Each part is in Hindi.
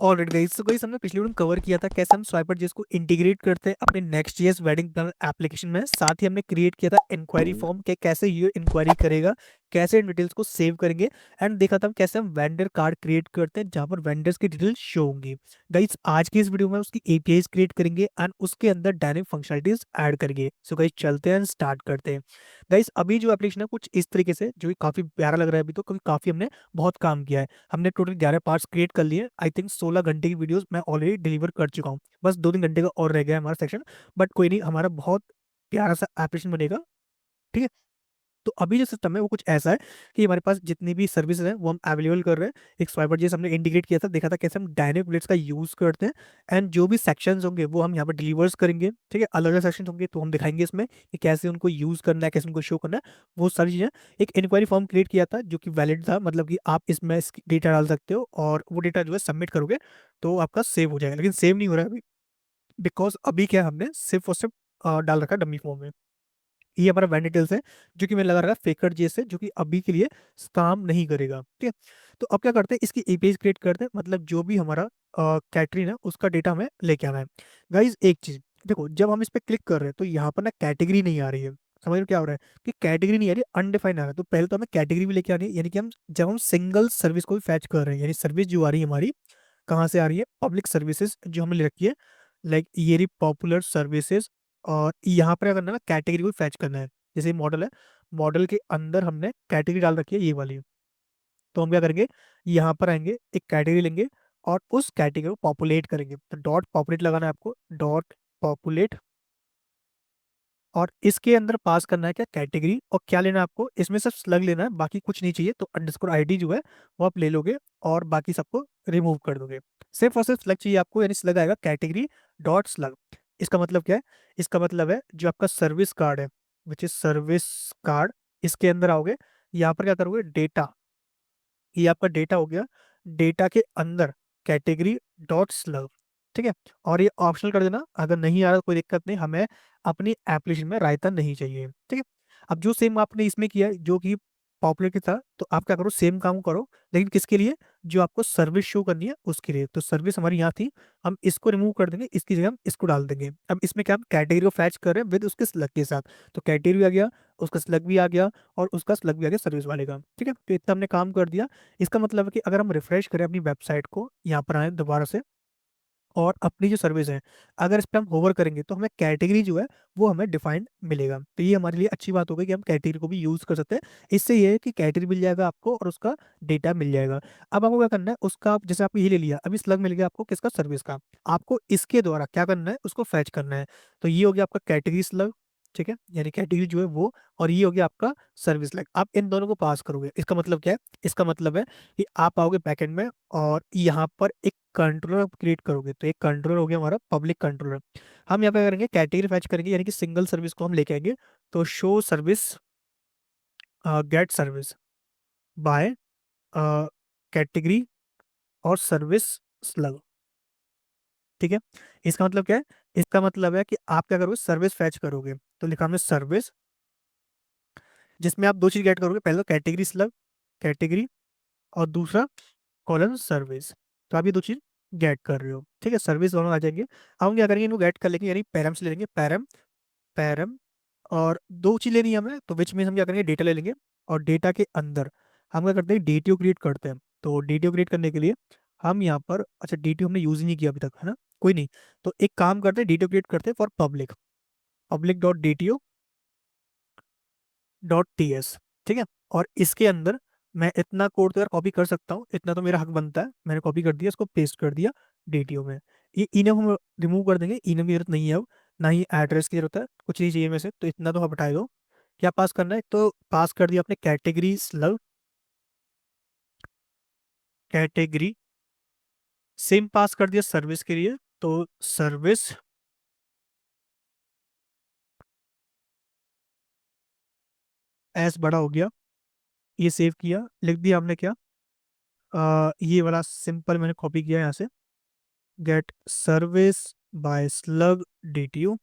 ऑलराइट गाइस, तो गाइस हमने पिछले वीडियो में कवर किया था कैसे हम स्वाइपर जेस को इंटीग्रेट करते हैं अपने नेक्स्ट.js वेडिंग प्लानर एप्लीकेशन में। साथ ही हमने क्रिएट किया था इंक्वायरी फॉर्म के कैसे ये इंक्वायरी करेगा, कैसे इन डिटेल्स को सेव करेंगे। एंड देखा था हम कैसे हम वेंडर कार्ड क्रिएट करते हैं जहां पर वेंडर्स की डिटेल्स शो होंगी। गाइस आज की इस वीडियो में उसकी एपीआईज क्रिएट करेंगे एंड उसके अंदर डायनेमिक फंक्शनलिटीज ऐड करेंगे। सो गाइस चलते हैं, स्टार्ट करते हैं। गाइस अभी जो एप्लीकेशन है कुछ इस तरीके से, जो कि काफी प्यारा लग रहा है अभी तो, क्योंकि काफी हमने बहुत काम किया है। हमने टोटल 11 पार्ट्स क्रिएट कर लिए। आई थिंक 16 घंटे की वीडियोस मैं ऑलरेडी डिलीवर कर चुका हूँ। बस 2-3 घंटे का और रह गया है हमारा सेक्शन। बट कोई नहीं, हमारा बहुत प्यारा सा एप्लीकेशन बनेगा। ठीक है। तो अभी जो सिस्टम है वो कुछ ऐसा है कि हमारे पास जितनी भी सर्विसेज हैं वो हम अवेलेबल कर रहे हैं। एक स्वाइपर जैसे हमने इंटीग्रेट किया था, देखा था कैसे हम डायनेमिक विलेट्स का यूज करते हैं। एंड जो भी सेक्शंस होंगे वो हम यहाँ पर डिलीवर्स करेंगे। ठीक है, अलग अलग सेक्शन होंगे तो हम दिखाएंगे इसमें कि कैसे उनको यूज करना है, कैसे उनको शो करना है, वो सारी चीजें। एक इंक्वायरी फॉर्म क्रिएट किया था जो कि वैलिड था, मतलब कि आप इसमें डेटा डाल सकते हो और वो डेटा जो है सबमिट करोगे तो आपका सेव हो जाएगा। लेकिन सेव नहीं हो रहा है अभी, बिकॉज अभी क्या है, हमने सिर्फ और सिर्फ डाल रखा है डमी फॉर्म में। ये हमारा वैन डिटेल्स है जो कि मैंने लगा रखा है फेकर जेस है, जो कि अभी के लिए काम नहीं करेगा। ठीक है। तो अब क्या करते हैं, इसकी एपीआई क्रिएट करते हैं, मतलब जो भी हमारा कैटरीन है उसका डेटा हमें लेके आना है। गाइज एक चीज देखो, जब हम इस पे क्लिक कर रहे हैं तो यहाँ पर ना कैटेगरी नहीं आ रही है। समझ लो क्या हो रहा है कि कैटेगरी नहीं आ रही, अनडिफाइंड आ रहा है। तो पहले तो हमें कैटेगरी भी लेके आनी है, यानी कि हम जब हम सिंगल सर्विस को भी फैच कर रहे हैं, यानी सर्विस जो आ रही है हमारी कहाँ से आ रही है, पब्लिक सर्विसेज जो हमने ले रखी है, लाइक ये रही पॉपुलर सर्विसेज। और यहाँ पर क्या करना है ना, कैटेगरी को फैच करना है। जैसे मॉडल है, मॉडल के अंदर हमने कैटेगरी डाल रखी है ये वाली। तो हम क्या करेंगे, यहाँ पर आएंगे, एक कैटेगरी लेंगे और उस कैटेगरी को पॉपुलेट करेंगे। तो डॉट पॉपुलेट लगाना है आपको, डॉट पॉपुलेट। और इसके अंदर पास करना है क्या, कैटेगरी। और क्या लेना है आपको, इसमें सिर्फ स्लग लेना है, बाकी कुछ नहीं चाहिए। तो अंडरस्कोर आईडी जो है वो आप ले लोगे और बाकी सबको रिमूव कर दोगे। सिर्फ और सिर्फ स्लग चाहिए आपको, यानी स्लग आएगा कैटेगरी डॉट स्लग। इसका मतलब क्या है, इसका मतलब है जो आपका सर्विस कार्ड है, विच इज सर्विस कार्ड, इसके अंदर आओगे, यहाँ पर क्या करोगे, डेटा, ये आपका डेटा हो गया। डेटा के अंदर कैटेगरी डॉट स्लग। ठीक है। और ये ऑप्शनल कर देना, अगर नहीं आ रहा कोई दिक्कत नहीं, हमें अपनी एप्लीकेशन में रायता नहीं चाहिए। ठीक है। अब जो सेम आपने इसमें किया है, जो कि पॉपुलर की था, तो आप क्या करो, सेम काम करो, लेकिन किसके लिए, जो आपको सर्विस शो करनी है उसके लिए। तो सर्विस हमारी यहाँ थी, हम इसको रिमूव कर देंगे, इसकी जगह हम इसको डाल देंगे। अब इसमें क्या, हम कैटेगरी को फैच कर रहे हैं विद उसके स्लग के साथ। तो कैटेगरी भी आ गया, उसका स्लग भी आ गया, और उसका स्लग भी आ गया सर्विस वाले का। ठीक है, तो इतना हमने काम कर दिया। इसका मतलब है कि अगर हम रिफ्रेश करें अपनी वेबसाइट को, यहाँ पर आए दोबारा से, और अपनी जो सर्विस है, अगर इस पर हम होवर करेंगे तो हमें कैटेगरी जो है वो हमें डिफाइंड मिलेगा। तो ये हमारे लिए अच्छी बात हो गई कि हम कैटेगरी को भी यूज कर सकते हैं। इससे ये है कि कैटेगरी मिल जाएगा आपको और उसका डेटा मिल जाएगा। अब आपको क्या करना है, उसका जैसे आपको ये ले लिया, अभी स्लग मिल गया आपको किसका, सर्विस का। आपको इसके द्वारा क्या करना है, उसको फैच करना है। तो ये हो गया आपका कैटेगरी स्लग। ठीक है, यानी कैटेगरी जो है वो, और ये हो गया आपका सर्विस लैग। आप इन दोनों को पास करोगे, इसका मतलब क्या है, इसका मतलब है कि आप आओगे बैकएंड में और यहाँ पर एक कंट्रोलर क्रिएट करोगे। तो एक कंट्रोलर हो गया हमारा पब्लिक कंट्रोलर। हम यहाँ पे करेंगे कैटेगरी फैच करेंगे, यानी कि सिंगल सर्विस को हम लेके आएंगे। तो show service, get service by category और सर्विस स्लग। ठीक है। इसका मतलब क्या है, इसका मतलब है कि आप क्या करोगे, सर्विस फैच करोगे। तो लिखा हमने सर्विस, जिसमें आप दो चीज गेट करोगे, पहले तो कैटेगरी स्लग, कैटेगरी, और दूसरा कॉलन सर्विस। तो आप ये दो चीज गेट कर रहे हो। ठीक है, सर्विस दोनों आ जाएंगे। अब हम क्या करेंगे, इनको गेट कर लेंगे, यानी पैरम से ले लेंगे, पैरम, पैरम। और दो चीज लेनी है हमें, तो विच मीन हम क्या करेंगे, डेटा ले लेंगे। और डेटा के अंदर हम क्या करते हैं, डीटीओ क्रिएट करते हैं। तो डीटीओ क्रिएट करने के लिए हम यहाँ पर, अच्छा डीटीओ हमने यूज ही नहीं किया अभी तक, है ना, कोई नहीं। तो एक काम करते हैं, डीटीओ क्रिएट करते हैं for public, public dot DTO dot T S. ठीक है। और इसके अंदर मैं इतना कोड तो यार कॉपी कर सकता हूँ, इतना तो मेरा हक बनता है, मैंने कॉपी कर दिया, इसको पेस्ट कर दिया डीटीओ में। ये इनम हम रिमूव कर देंगे, इनम की जरूरत नहीं है अब, ना ही एड्रेस की जरूरत है, कुछ नहीं चाहिए में से, तो इतना तो आप हटा दो। क्या पास करना है, तो पास कर दिया अपने कैटेगरी स्लग, कैटेगरी, सेम पास कर दिया सर्विस के लिए। तो सर्विस एस बड़ा हो गया, ये सेव किया, लिख दिया हमने क्या, ये वाला सिंपल मैंने कॉपी किया यहाँ से, get service by slug DTU,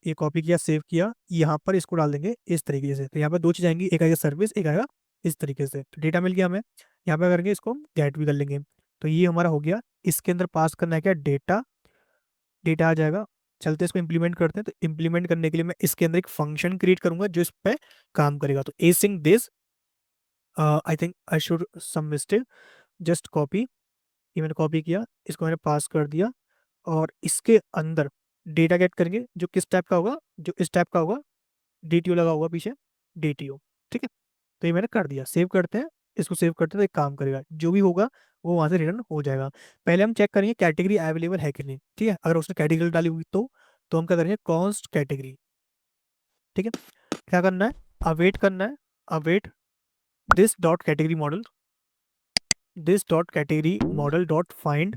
ये कॉपी किया, सेव किया, यहाँ पर इसको डाल देंगे इस तरीके से। तो यहाँ पर दो चीज आएंगी, एक आएगा सर्विस, एक आएगा इस तरीके से। तो डेटा मिल गया हमें, यहाँ पे करेंगे इसको गेट भी कर लेंगे। तो ये हमारा हो गया। इसके अंदर पास करना है क्या, डेटा, डेटा आ जाएगा। चलते इसको इम्प्लीमेंट करते हैं। तो इम्प्लीमेंट करने के लिए मैं इसके अंदर एक फंक्शन क्रिएट करूंगा जो इस पे काम करेगा। तो using this, I think I should some mistake, just copy, ये मैंने कॉपी किया, इसको मैंने पास कर दिया। और इसके अंदर डेटा गेट करेंगे जो किस टाइप का होगा, जो इस टाइप का होगा, डीटीओ लगा होगा पीछे, डीटीओ। ठीक है, तो ये मैंने कर दिया। सेव करते हैं, इसको सेव करते हैं तो एक काम करेगा, जो भी होगा वो वहां से रिटर्न हो जाएगा। पहले हम चेक करेंगे कैटेगरी अवेलेबल है कि नहीं। ठीक है, अगर उसने कैटेगरी डाली हुई तो हम क्या करेंगे, कॉन्स्ट कैटेगरी। ठीक है, क्या करना है, अवेट करना है, await this dot category model, this dot category model dot find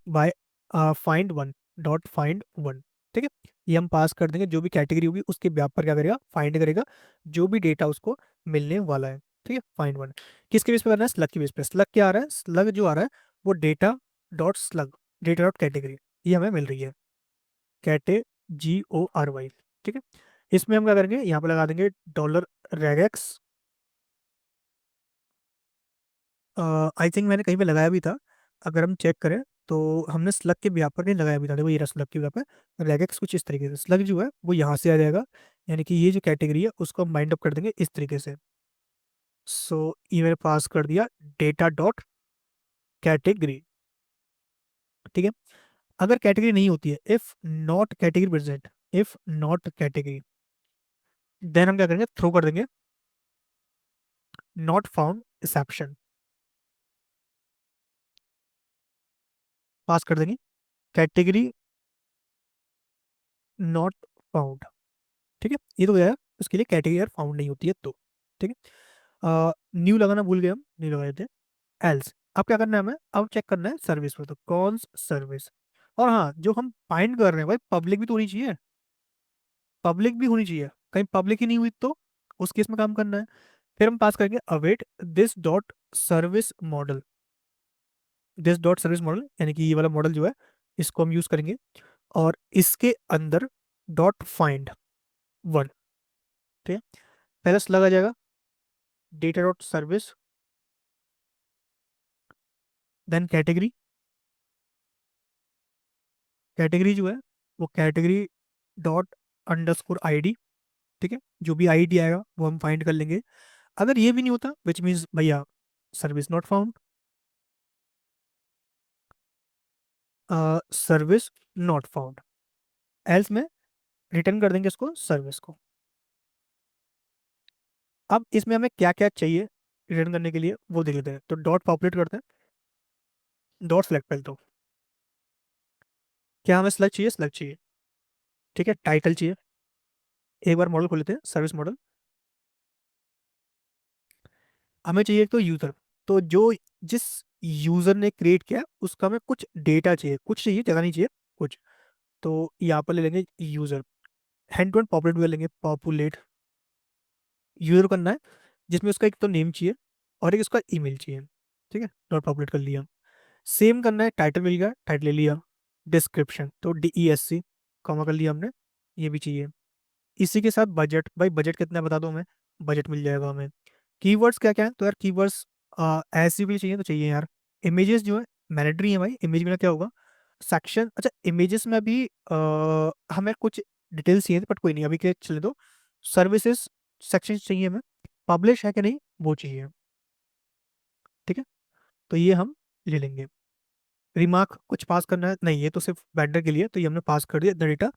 by, find one, dot find one. ठीक है, ये हम पास कर देंगे, जो भी कैटेगरी होगी उसके ब्याह पर क्या करेगा, फाइंड करेगा जो भी डेटा उसको मिलने वाला है। ठीक है, फाइंड वन किसके बेस पे करना है, स्लग के बेस पे। स्लग क्या आ रहा है, स्लग जो आ रहा है वो data dot slug, data dot category, ये हमें मिल रही है, कैटे GORY। ठीक है, इसमें हम क्या करेंगे, यहाँ पे लगा देंगे डॉलर रेगेक्स। आई थिंक मैंने कहीं पे लगाया भी था, अगर हम चेक करें तो हमने स्लग के ब्याह पर नहीं लगाया भी था। देखो ये रहा स्लग के ब्याह पर रेगेक्स, कुछ इस तरीके से स्लग जो है वो यहाँ से आ जाएगा, यानी कि ये जो कैटेगरी है उसको हम माइंड अप कर देंगे इस तरीके से। सो ये मैंने पास कर दिया डेटा डॉट कैटेगरी। ठीक है, अगर कैटेगरी नहीं होती है, if not category present, if not category, then हम क्या करेंगे, थ्रो कर देंगे नॉट फाउंड एक्सेप्शन, पास कर देंगे कैटेगरी नॉट फाउंड। ठीक है, ये तो हो जाएगा, उसके लिए कैटेगरी अगर फाउंड नहीं होती है तो। ठीक है, न्यू लगाना भूल गए हम, न्यू लगा देते हैं। एल्स, अब क्या करना है हमें, अब चेक करना है सर्विस पर, तो कौन सर्विस। और हाँ, जो हम फाइंड कर रहे हैं भाई पब्लिक भी तो होनी चाहिए, पब्लिक भी होनी चाहिए, कहीं पब्लिक ही नहीं हुई तो उस केस में काम करना है। फिर हम पास करेंगे await this dot service model, this dot service model यानी कि ये वाला मॉडल जो है इसको हम यूज करेंगे। और इसके अंदर डॉट फाइंड वन। ठीक है, पहले स्लग आ जाएगा, data dot service, then category, category जो है वो कैटेगरी डॉट अंडरस्कोर ID। ठीक है, जो भी ID आएगा वो हम फाइंड कर लेंगे। अगर ये भी नहीं होता विच मीन्स भैया service not found, service not found, else में रिटर्न कर देंगे इसको, सर्विस को। अब इसमें हमें क्या क्या चाहिए रिटर्न करने के लिए वो देख लेते हैं। तो डॉट पॉपुलेट करते हैं, डॉट सेलेक्ट पहले तो, क्या हमें स्लग चाहिए, स्लग चाहिए। ठीक है, टाइटल चाहिए, एक बार मॉडल खोल लेते हैं, सर्विस मॉडल। हमें चाहिए एक तो यूजर, तो जो जिस यूजर ने क्रिएट किया उसका हमें कुछ डेटा चाहिए, कुछ चाहिए जगह नहीं चाहिए, कुछ। तो यहाँ पर ले लेंगे user, hand to hand populate भी ले लेंगे, पॉपुलेट यूजर करना है, जिसमें उसका एक तो नेम चाहिए और एक उसका ईमेल चाहिए। ठीक है, डॉट पॉपुलेट कर लिया। सेम करना है, टाइटल मिल गया, टाइटल ले लिया। डिस्क्रिप्शन तो DESC कॉमा कर लिया हमने, ये भी चाहिए। इसी के साथ बजट, भाई बजट कितना है बता दो हमें, बजट मिल जाएगा हमें। कीवर्ड्स क्या क्या है, तो यार कीवर्ड्स ऐसे भी चाहिए तो चाहिए यार। इमेजेस जो है मैंडेटरी है भाई, इमेज में क्या होगा, सेक्शन। अच्छा, इमेजेस में भी हमें कुछ डिटेल्स चाहिए बट कोई नहीं, अभी के चले दो। सर्विसेज सेक्शन चाहिए हमें, पब्लिश है कि नहीं वो चाहिए। ठीक है, तो ये हम ले लेंगे। रिमार्क कुछ पास करना है नहीं, ये तो सिर्फ वेंडर के लिए, तो ये हमने पास कर दिया डेटा।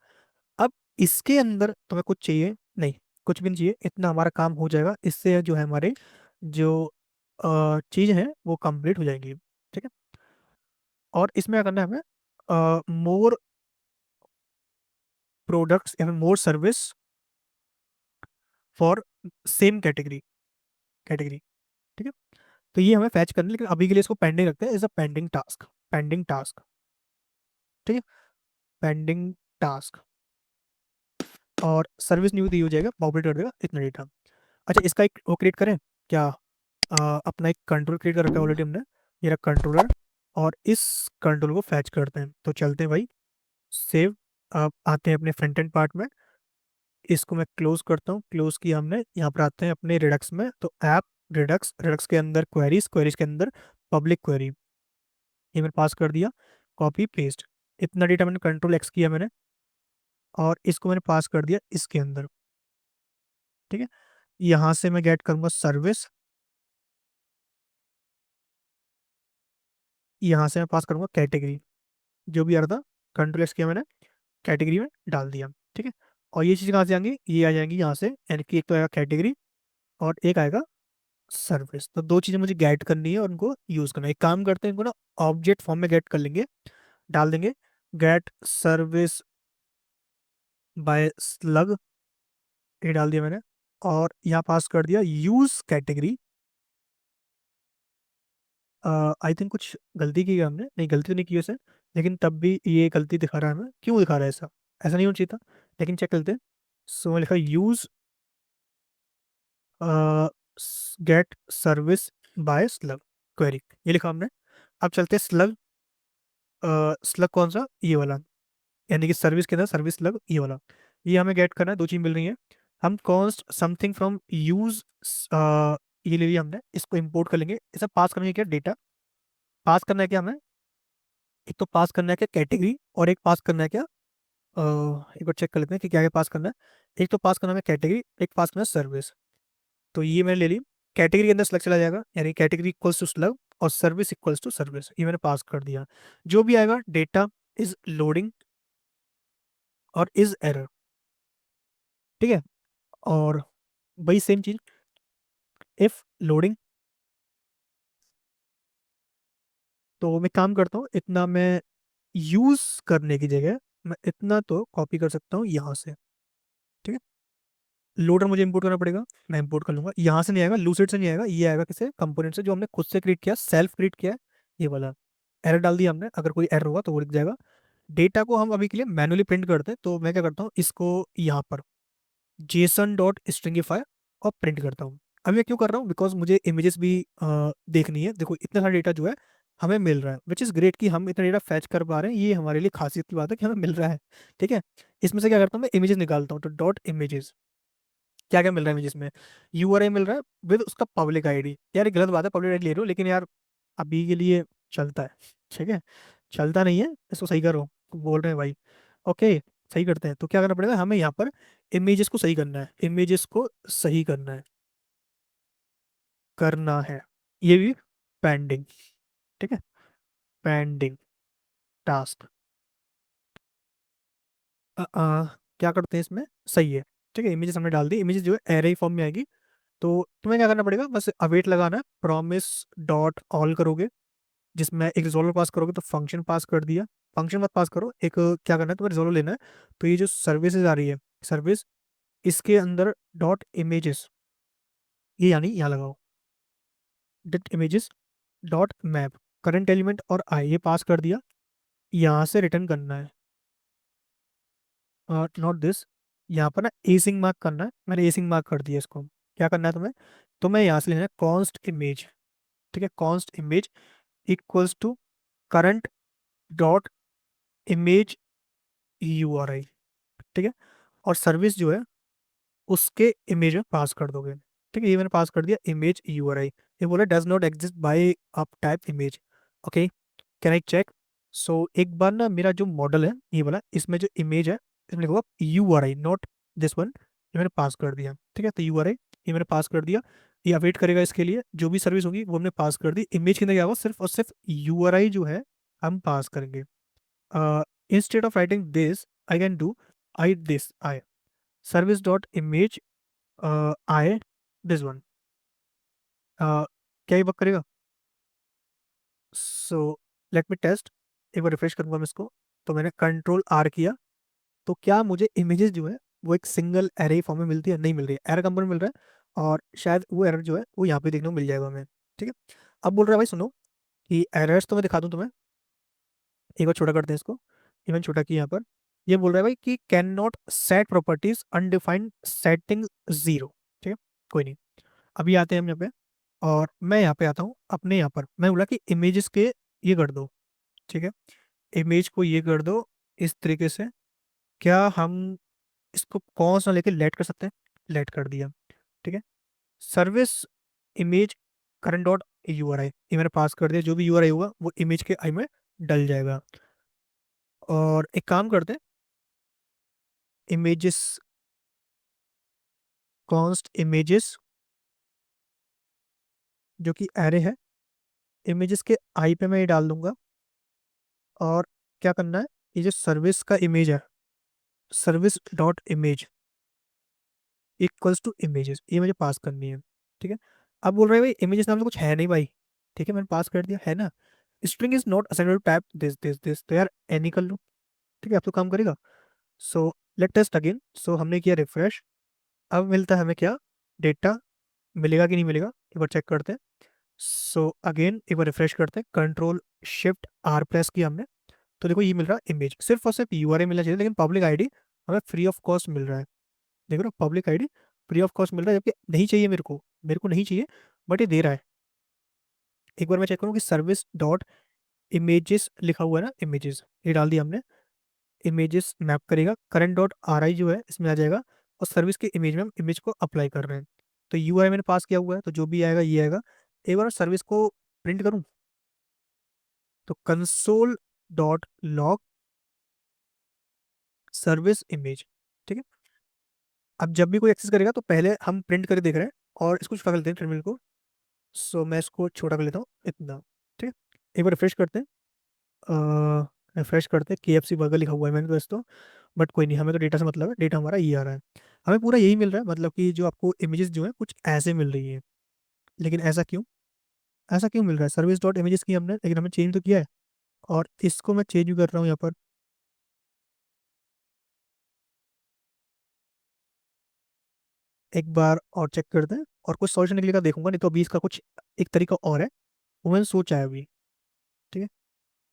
अब इसके अंदर तुम्हें कुछ चाहिए नहीं, कुछ भी नहीं चाहिए, इतना हमारा काम हो जाएगा। इससे जो है हमारे जो चीज़ है वो कंप्लीट हो जाएंगी। ठीक है, और इसमें क्या करना है हमें, मोर प्रोडक्ट्स या फिर more service for same category, category. ठीक है, तो ये हमें फैच करना है, लेकिन अभी के लिए इसको पेंडिंग रखते हैं, is a pending task, pending task. ठीक है, पेंडिंग टास्क। और सर्विस न्यू दी हो जाएगा, पॉपुलेट कर देगा इतना डेटा। अच्छा, इसका एक वो क्रिएट करें क्या, अपना एक कंट्रोल क्रिएट कर रखा है ऑलरेडी हमने, ये रहा कंट्रोलर। और इस कंट्रोल को फैच करते हैं, तो चलते हैं भाई, सेव। अब आते हैं अपने फ्रंट एंड पार्ट में, इसको मैं क्लोज करता हूँ, क्लोज किया हमने। यहाँ पर आते हैं अपने रिडक्स में, तो ऐप रिडक्स, रिडक्स के अंदर क्वेरीज, क्वेरीज के अंदर पब्लिक क्वेरी। ये मैंने पास कर दिया, कॉपी पेस्ट। इतना डेटा मैंने कंट्रोल एक्स किया मैंने, और इसको मैंने पास कर दिया इसके अंदर। ठीक है, यहाँ से मैं गेट करूंगा सर्विस, यहाँ से मैं पास करूंगा कैटेगरी, जो भी आ रहा था कंट्रोल एक्स किया मैंने, कैटेगरी में डाल दिया। ठीक है, और ये चीज़ कहाँ से आएंगी, ये आ जाएंगी यहाँ से, यानी कि एक तो आएगा कैटेगरी और एक आएगा सर्विस। तो दो चीज़ें मुझे गेट करनी है और उनको यूज़ करना है। एक काम करते हैं, इनको ना ऑब्जेक्ट फॉर्म में गेट कर लेंगे, डाल देंगे गेट सर्विस बाय स्लग, ये डाल दिया मैंने, और यहाँ पास कर दिया यूज कैटेगरी। आई थिंक कुछ गलती की है हमने, नहीं गलती तो नहीं की वैसे, लेकिन तब भी ये गलती दिखा रहा है हमें, क्यों दिखा रहा है ऐसा, ऐसा नहीं होना चाहिए था, लेकिन चेक करते हैं। सो मैं लिखा use get service by slug query, ये लिखा हमने। अब चलते हैं स्लग, स्लग कौन सा, ये वाला, यानी कि सर्विस के अंदर सर्विस स्लग ये वाला, ये हमें गेट करना है। दो चीज मिल रही है, हम कॉन्स्ट समथिंग फ्रॉम यूज, ये ले लिया हमने, इसको इंपोर्ट कर लेंगे। इसे पास करने क्या डेटा, पास करना है क्या हमें, एक तो पास करना है क्या कैटेगरी, और एक पास करना है क्या, एक बार चेक कर लेते हैं कि क्या क्या पास करना है। एक तो पास करना है कैटेगरी, एक पास करना है सर्विस। तो ये मैंने ले ली, कैटेगरी के अंदर स्लग चला जाएगा, यानी कैटेगरी इक्वल्स टू स्लग और सर्विस इक्वल्स टू सर्विस, ये मैंने पास कर दिया। जो भी आएगा डेटा इज लोडिंग और इज एरर। ठीक है, और वही सेम चीज, इफ लोडिंग। तो मैं काम करता हूँ, इतना मैं यूज करने की जगह मैं इतना तो कॉपी कर सकता हूँ यहाँ से। ठीक है, लोडर मुझे इंपोर्ट करना पड़ेगा, मैं इंपोर्ट कर लूंगा, यहाँ से नहीं आएगा, लूसेट से नहीं आएगा, ये आएगा किसे, कंपोनेंट से, जो हमने खुद से क्रिएट किया, सेल्फ क्रिएट किया है, ये वाला। एरर डाल दिया हमने, अगर कोई एरर होगा तो वो लिख जाएगा। डेटा को हम अभी के लिए मैनुअली प्रिंट करते हैं, तो मैं क्या करता हूँ, इसको यहाँ पर जेसन डॉट स्ट्रिंगिफाई और प्रिंट करता हूँ। अभी मैं क्यों कर रहा हूँ, बिकॉज मुझे इमेजेस भी देखनी है। देखो इतना सारा डेटा जो है हमें मिल रहा है, विच इज़ ग्रेट कि हम इतना डेटा फैच कर पा रहे हैं, ये हमारे लिए खासियत की बात है कि हमें मिल रहा है। ठीक है, इसमें से क्या करता हूँ, मैं इमेजेस निकालता हूँ, तो डॉट इमेजेस, क्या क्या मिल रहा है इमेजेस में, यूआरआई मिल रहा है विद उसका पब्लिक आईडी। यार ये गलत बात है, पब्लिक आईडी ले रहे हो, लेकिन यार अभी के लिए चलता है। ठीक है, चलता नहीं है, इसको सही करो, बोल रहे हैं भाई। ओके, सही करते हैं। तो क्या करना पड़ेगा हमें यहाँ पर, इमेजेस को सही करना है, इमेजेस को सही करना है, ये भी पेंडिंग। ठीक है, पेंडिंग टास्क, क्या करते हैं इसमें, सही है। ठीक है, इमेजेस हमने डाल दी, इमेजेस जो है एरे फॉर्म में आएगी। तो तुम्हें क्या करना पड़ेगा, बस अवेट लगाना है, प्रॉमिस डॉट ऑल करोगे, जिसमें एक रिजोल्वर पास करोगे, तो फंक्शन पास कर दिया। फंक्शन मत पास करो, एक क्या करना है तुम्हें, रिजोल्वर लेना है। तो ये जो सर्विसेज आ रही है, सर्विस, इसके अंदर डॉट इमेजेस, ये यानी यहाँ लगाओ, dot images dot map, current element और आई, ये पास कर दिया। यहाँ से रिटर्न करना है, नॉट दिस, यहाँ पर ना एसिंग मार्क करना है, मैंने एसिंग मार्क कर दिया इसको। क्या करना है तुम्हें, तुम्हें यहाँ से लेना है कॉन्स्ट इमेज। ठीक है, const image equals to current dot image URI. ठीक है, और सर्विस जो है उसके इमेज में पास कर दोगे। ठीक है, ये मैंने पास कर दिया इमेज यूआरआई, ये बोला does not exist by up type image. Okay, can I check. So एक बार ना मेरा जो मॉडल है ये वाला, इसमें जो इमेज है इसमें लिखा यूआरआई, नॉट दिस वन, ये मैंने पास कर दिया। ठीक है, तो यूआरआई ये मैंने पास कर दिया, ये अवेट करेगा इसके लिए, जो भी सर्विस होगी वो हमने पास कर दी। इमेज के अंदर क्या होगा, सिर्फ और सिर्फ यूआरआई जो है हम पास करेंगे। Instead of writing this I can do I this I service dot image I this one, क्या ये वर्क करेगा। सो लेट मी टेस्ट, एक बार रिफ्रेश करूंगा मैं इसको। तो मैंने कंट्रोल आर किया, तो क्या मुझे इमेजेस जो है वो एक सिंगल एरे फॉर्म में मिलती है, नहीं मिल रही है, एरर कंपोनेंट मिल रहा है, और शायद वो एरर जो है वो यहाँ पे देखने को मिल जाएगा हमें। ठीक है, अब बोल रहा है भाई सुनो, कि एरर्स तो मैं दिखा दूँ तुम्हें, एक बार छोटा करते हैं इसको, इवन छोटा किया यहाँ पर। ये बोल रहा है भाई कि can not set properties undefined setting zero. ठीक है, कोई नहीं, अभी आते हैं हम यहाँ पे, और मैं यहाँ पे आता हूँ अपने यहाँ पर, मैं बोला कि इमेजेस के ये कर दो। ठीक है, इमेज को ये कर दो इस तरीके से। क्या हम इसको कौन सा लेके लेट कर सकते हैं, लेट कर दिया। ठीक है, service image current dot URI, ये मैंने पास कर दिया। जो भी URI होगा वो इमेज के आई में डल जाएगा। और एक काम करते हैं, इमेजेस कॉन्स्ट इमेजेस जो कि एरे है, इमेजेस के आई पे मैं ये डाल दूंगा। और क्या करना है, ये जो सर्विस का इमेज है, service dot image equals to images, ये मुझे पास करनी है। ठीक है। अब बोल रहे हैं भाई इमेजेस नाम से कुछ है नहीं भाई। ठीक है, मैंने पास कर दिया है ना। String is not assigned to type this, तो यार एनी कर लो। ठीक है, अब तो काम करेगा। So let test again. So हमने किया रिफ्रेश। अब मिलता है हमें क्या, डेटा मिलेगा कि नहीं मिलेगा, एक बार चेक करते हैं। सो अगेन एक बार रिफ्रेश करते हैं, कंट्रोल शिफ्ट आर प्रेस किया हमने, तो देखो ये मिल रहा है इमेज। सिर्फ और सिर्फ यूआरएल मिलना चाहिए, लेकिन पब्लिक आईडी हमें फ्री ऑफ कॉस्ट मिल रहा है। देख रहे हो, public ID free of cost मिल रहा है, जबकि नहीं चाहिए मेरे को नहीं चाहिए, बट ये दे रहा है। एक बार मैं चेक करूँ कि सर्विस डॉट इमेजेस लिखा हुआ है ना, इमेजेस ये डाल दिया हमने। इमेजेस मैप करेगा, करंट डॉट आर आई जो है इसमें आ जाएगा, और सर्विस के इमेज में हम इमेज को अप्लाई कर रहे हैं। तो यू आई मैंने पास किया हुआ है, तो जो भी आएगा ये आएगा। एक बार सर्विस को प्रिंट करूँ, तो console dot log service image. ठीक है। अब जब भी कोई एक्सेस करेगा तो पहले हम प्रिंट करके देख रहे हैं, और इसको छोटा कर लेते हैं टर्मिनल को। सो मैं इसको छोटा कर लेता हूँ इतना। ठीक है, एक बार रिफ्रेश करते हैं। रिफ्रेश करते हैं, KFC बर्गर लिखा हुआ है मैंने तो इस तो, बट कोई नहीं, हमें तो डेटा से मतलब है, डेटा हमारा ये आ रहा है। हमें पूरा यही मिल रहा है, मतलब कि जो आपको इमेजेस जो है कुछ ऐसे मिल रही है। लेकिन ऐसा क्यों मिल रहा है, सर्विस डॉट इमेजेस की हमने, लेकिन हमें चेंज तो किया है। और इसको मैं चेंज भी कर रहा हूँ यहाँ पर। एक बार और चेक करते हैं, और कुछ सॉल्यूशन निकलेगा देखूंगा, नहीं तो अभी इसका कुछ एक तरीका और है, वो मैंने सोचा है अभी। ठीक है,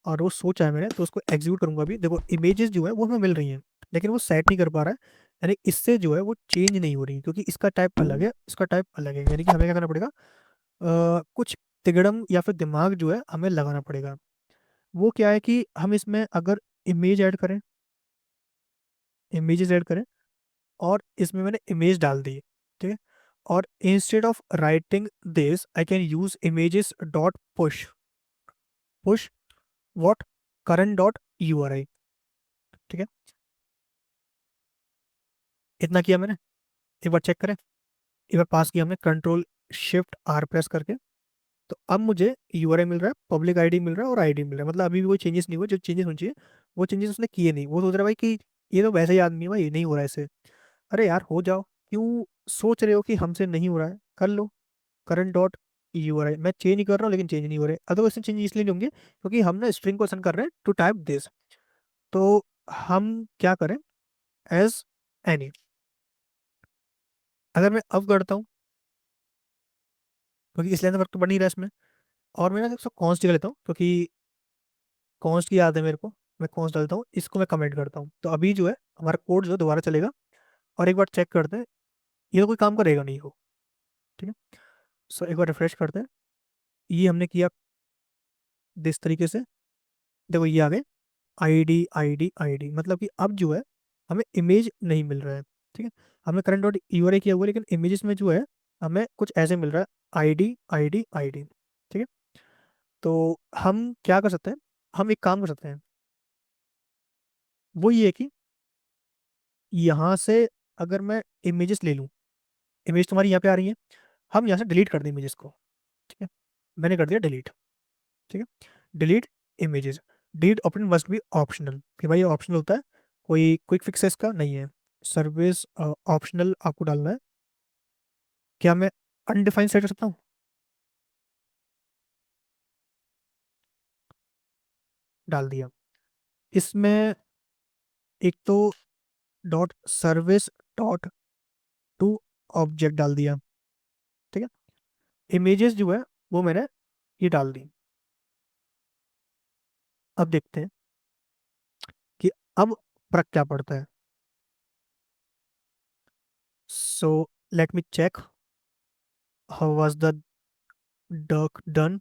और वो सोचा है मैंने, तो उसको एग्जीक्यूट करूंगा अभी। देखो इमेजेस जो है वो हमें मिल रही हैं, लेकिन वो सेट नहीं कर पा रहा है, यानी इससे जो है वो चेंज नहीं हो रही, क्योंकि इसका टाइप अलग है, इसका टाइप अलग है। यानी कि हमें क्या करना पड़ेगा, कुछ तिगड़म या फिर दिमाग जो है हमें लगाना पड़ेगा। वो क्या है कि हम इसमें अगर इमेज ऐड करें, इमेजेस ऐड करें, और इसमें मैंने इमेज डाल दी। ठीक है, और instead of writing this I can use images dot push, push what, current dot URI. ठीक है, इतना किया मैंने। एक बार चेक करें, एक बार पास किया हमने कंट्रोल शिफ्ट आर प्रेस करके। तो अब मुझे यूआरआई मिल रहा है, पब्लिक आईडी मिल रहा है, और आईडी मिल रहा है। मतलब अभी भी कोई चेंजेस नहीं हुए, जो चेंजेस होने चाहिए वो चेंजेस उसने किए नहीं। वो सोच रहा है भाई कि ये तो वैसे ही आदमी है भाई, नहीं हो रहा है ऐसे। अरे यार हो जाओ, क्यों सोच रहे हो कि हमसे नहीं हो रहा है, कर लो। करंट डॉट यूआरआई मैं चेंज कर रहा हूँ, लेकिन चेंज नहीं हो रहे। अदरवाइज चेंज इसलिए नहीं होंगे क्योंकि हम ना स्ट्रिंग को सेंड कर रहे हैं टू टाइप दिस। तो हम क्या करें, एज एनी। अगर मैं अब करता हूँ, क्योंकि इस लाइन वर्क तो बन नहीं रहा है इसमें, और मैं ना कॉन्स्ट लेता हूँ, क्योंकि कॉन्स्ट की याद है मेरे को। मैं कॉन्स्ट डालता हूँ, इसको मैं कमेंट करता हूँ, तो अभी जो है हमारा कोड जो है दोबारा चलेगा। और एक बार चेक करते हैं, ये तो कोई काम करेगा नहीं हो। ठीक है, सो एक बार रिफ्रेश करते हैं। ये हमने किया जिस तरीके से, देखो ये आ गए आईडी आईडी आईडी, मतलब कि अब जो है हमें इमेज नहीं मिल रहा है। ठीक है, हमने करंट डॉट यूआरआई किया हुआ है, लेकिन इमेजेस में जो है हमें कुछ ऐसे मिल रहा है, आईडी आईडी आईडी। ठीक है, तो हम क्या कर सकते हैं, हम एक काम कर सकते हैं, वो ये है कि यहाँ से अगर मैं इमेजेस ले लूँ, इमेज तुम्हारी यहाँ पे आ रही है, हम यहाँ से डिलीट कर दें इमेजेस को। ठीक है, मैंने कर दिया डिलीट। ठीक है, delete images. Delete open must be optional, कि भाई ये ऑप्शनल होता है, कोई क्विक फिक्स है इसका नहीं है। सर्विस ऑप्शनल आपको डालना है। क्या मैं अनडिफाइंड सेट कर सकता हूँ, डाल दिया। इसमें एक तो dot service dot to object डाल दिया। ठीक है, इमेजेस जो है वो मैंने ये डाल दी। अब देखते हैं कि अब फर्क क्या पड़ता है। So let me check how was the duck done.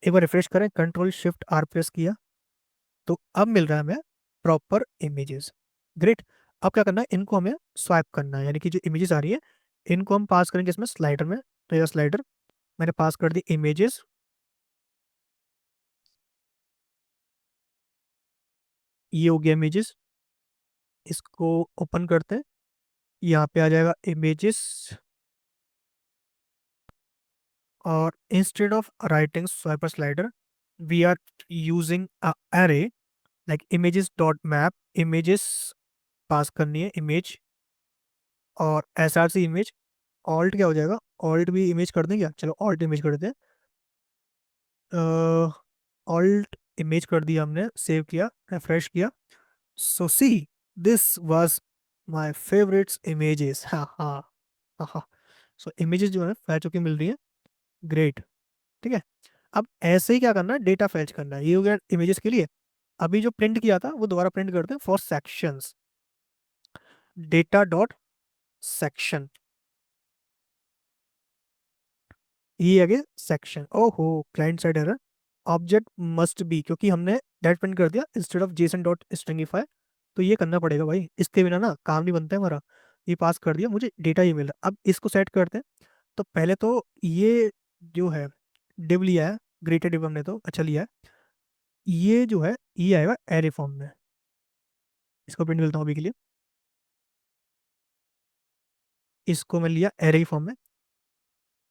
एक बार रिफ्रेश करें, कंट्रोल शिफ्ट आर प्रेस किया, तो अब मिल रहा है हमें प्रॉपर इमेजेस। ग्रेट। अब क्या करना है, इनको हमें स्वाइप करना है, यानी कि जो इमेजेस आ रही है इनको हम पास करेंगे इसमें स्लाइडर में। तो यह स्लाइडर मैंने पास कर दी इमेजेस, ये हो गया इमेजेस। इसको ओपन करते हैं। यहाँ पे आ जाएगा इमेजेस, और instead of writing Swiper slider we are using a array like images dot map. Images pass करनी है, इमेज, और S R C image. Alt क्या हो जाएगा, ऑल्ट भी इमेज कर दें क्या, चलो ऑल्ट इमेज कर देते हैं। ऑल्ट इमेज कर दिया हमने, सेव किया, रिफ्रेश किया। So see, this was my favourites images. हाँ हाँ हाँ हाँ। सो इमेजेस जो है फैच होके मिल रही है। ग्रेट। ठीक है। अब ऐसे ही क्या करना है, डेटा फैच करना है। ये हो गया इमेजेस के लिए। अभी जो प्रिंट किया था वो दोबारा प्रिंट करते हैं for sections. Data dot section, ये आगे सेक्शन। ओहो, client side error. Object must be, क्योंकि हमने डायरेक्ट प्रिंट कर दिया instead of Jason dot stringify, तो ये करना पड़ेगा भाई, इसके बिना ना काम नहीं बनता है हमारा। ये पास कर दिया, मुझे डेटा ये मिल रहा। अब इसको सेट करते हैं। तो पहले तो ये जो है डिव लिया है, ग्रेटर डिव हमने तो अच्छा लिया है। ये जो है ये आएगा एरे फॉर्म में। इसको प्रिंट मिलता हूँ अभी के लिए। इसको मैं लिया एरे फॉर्म में।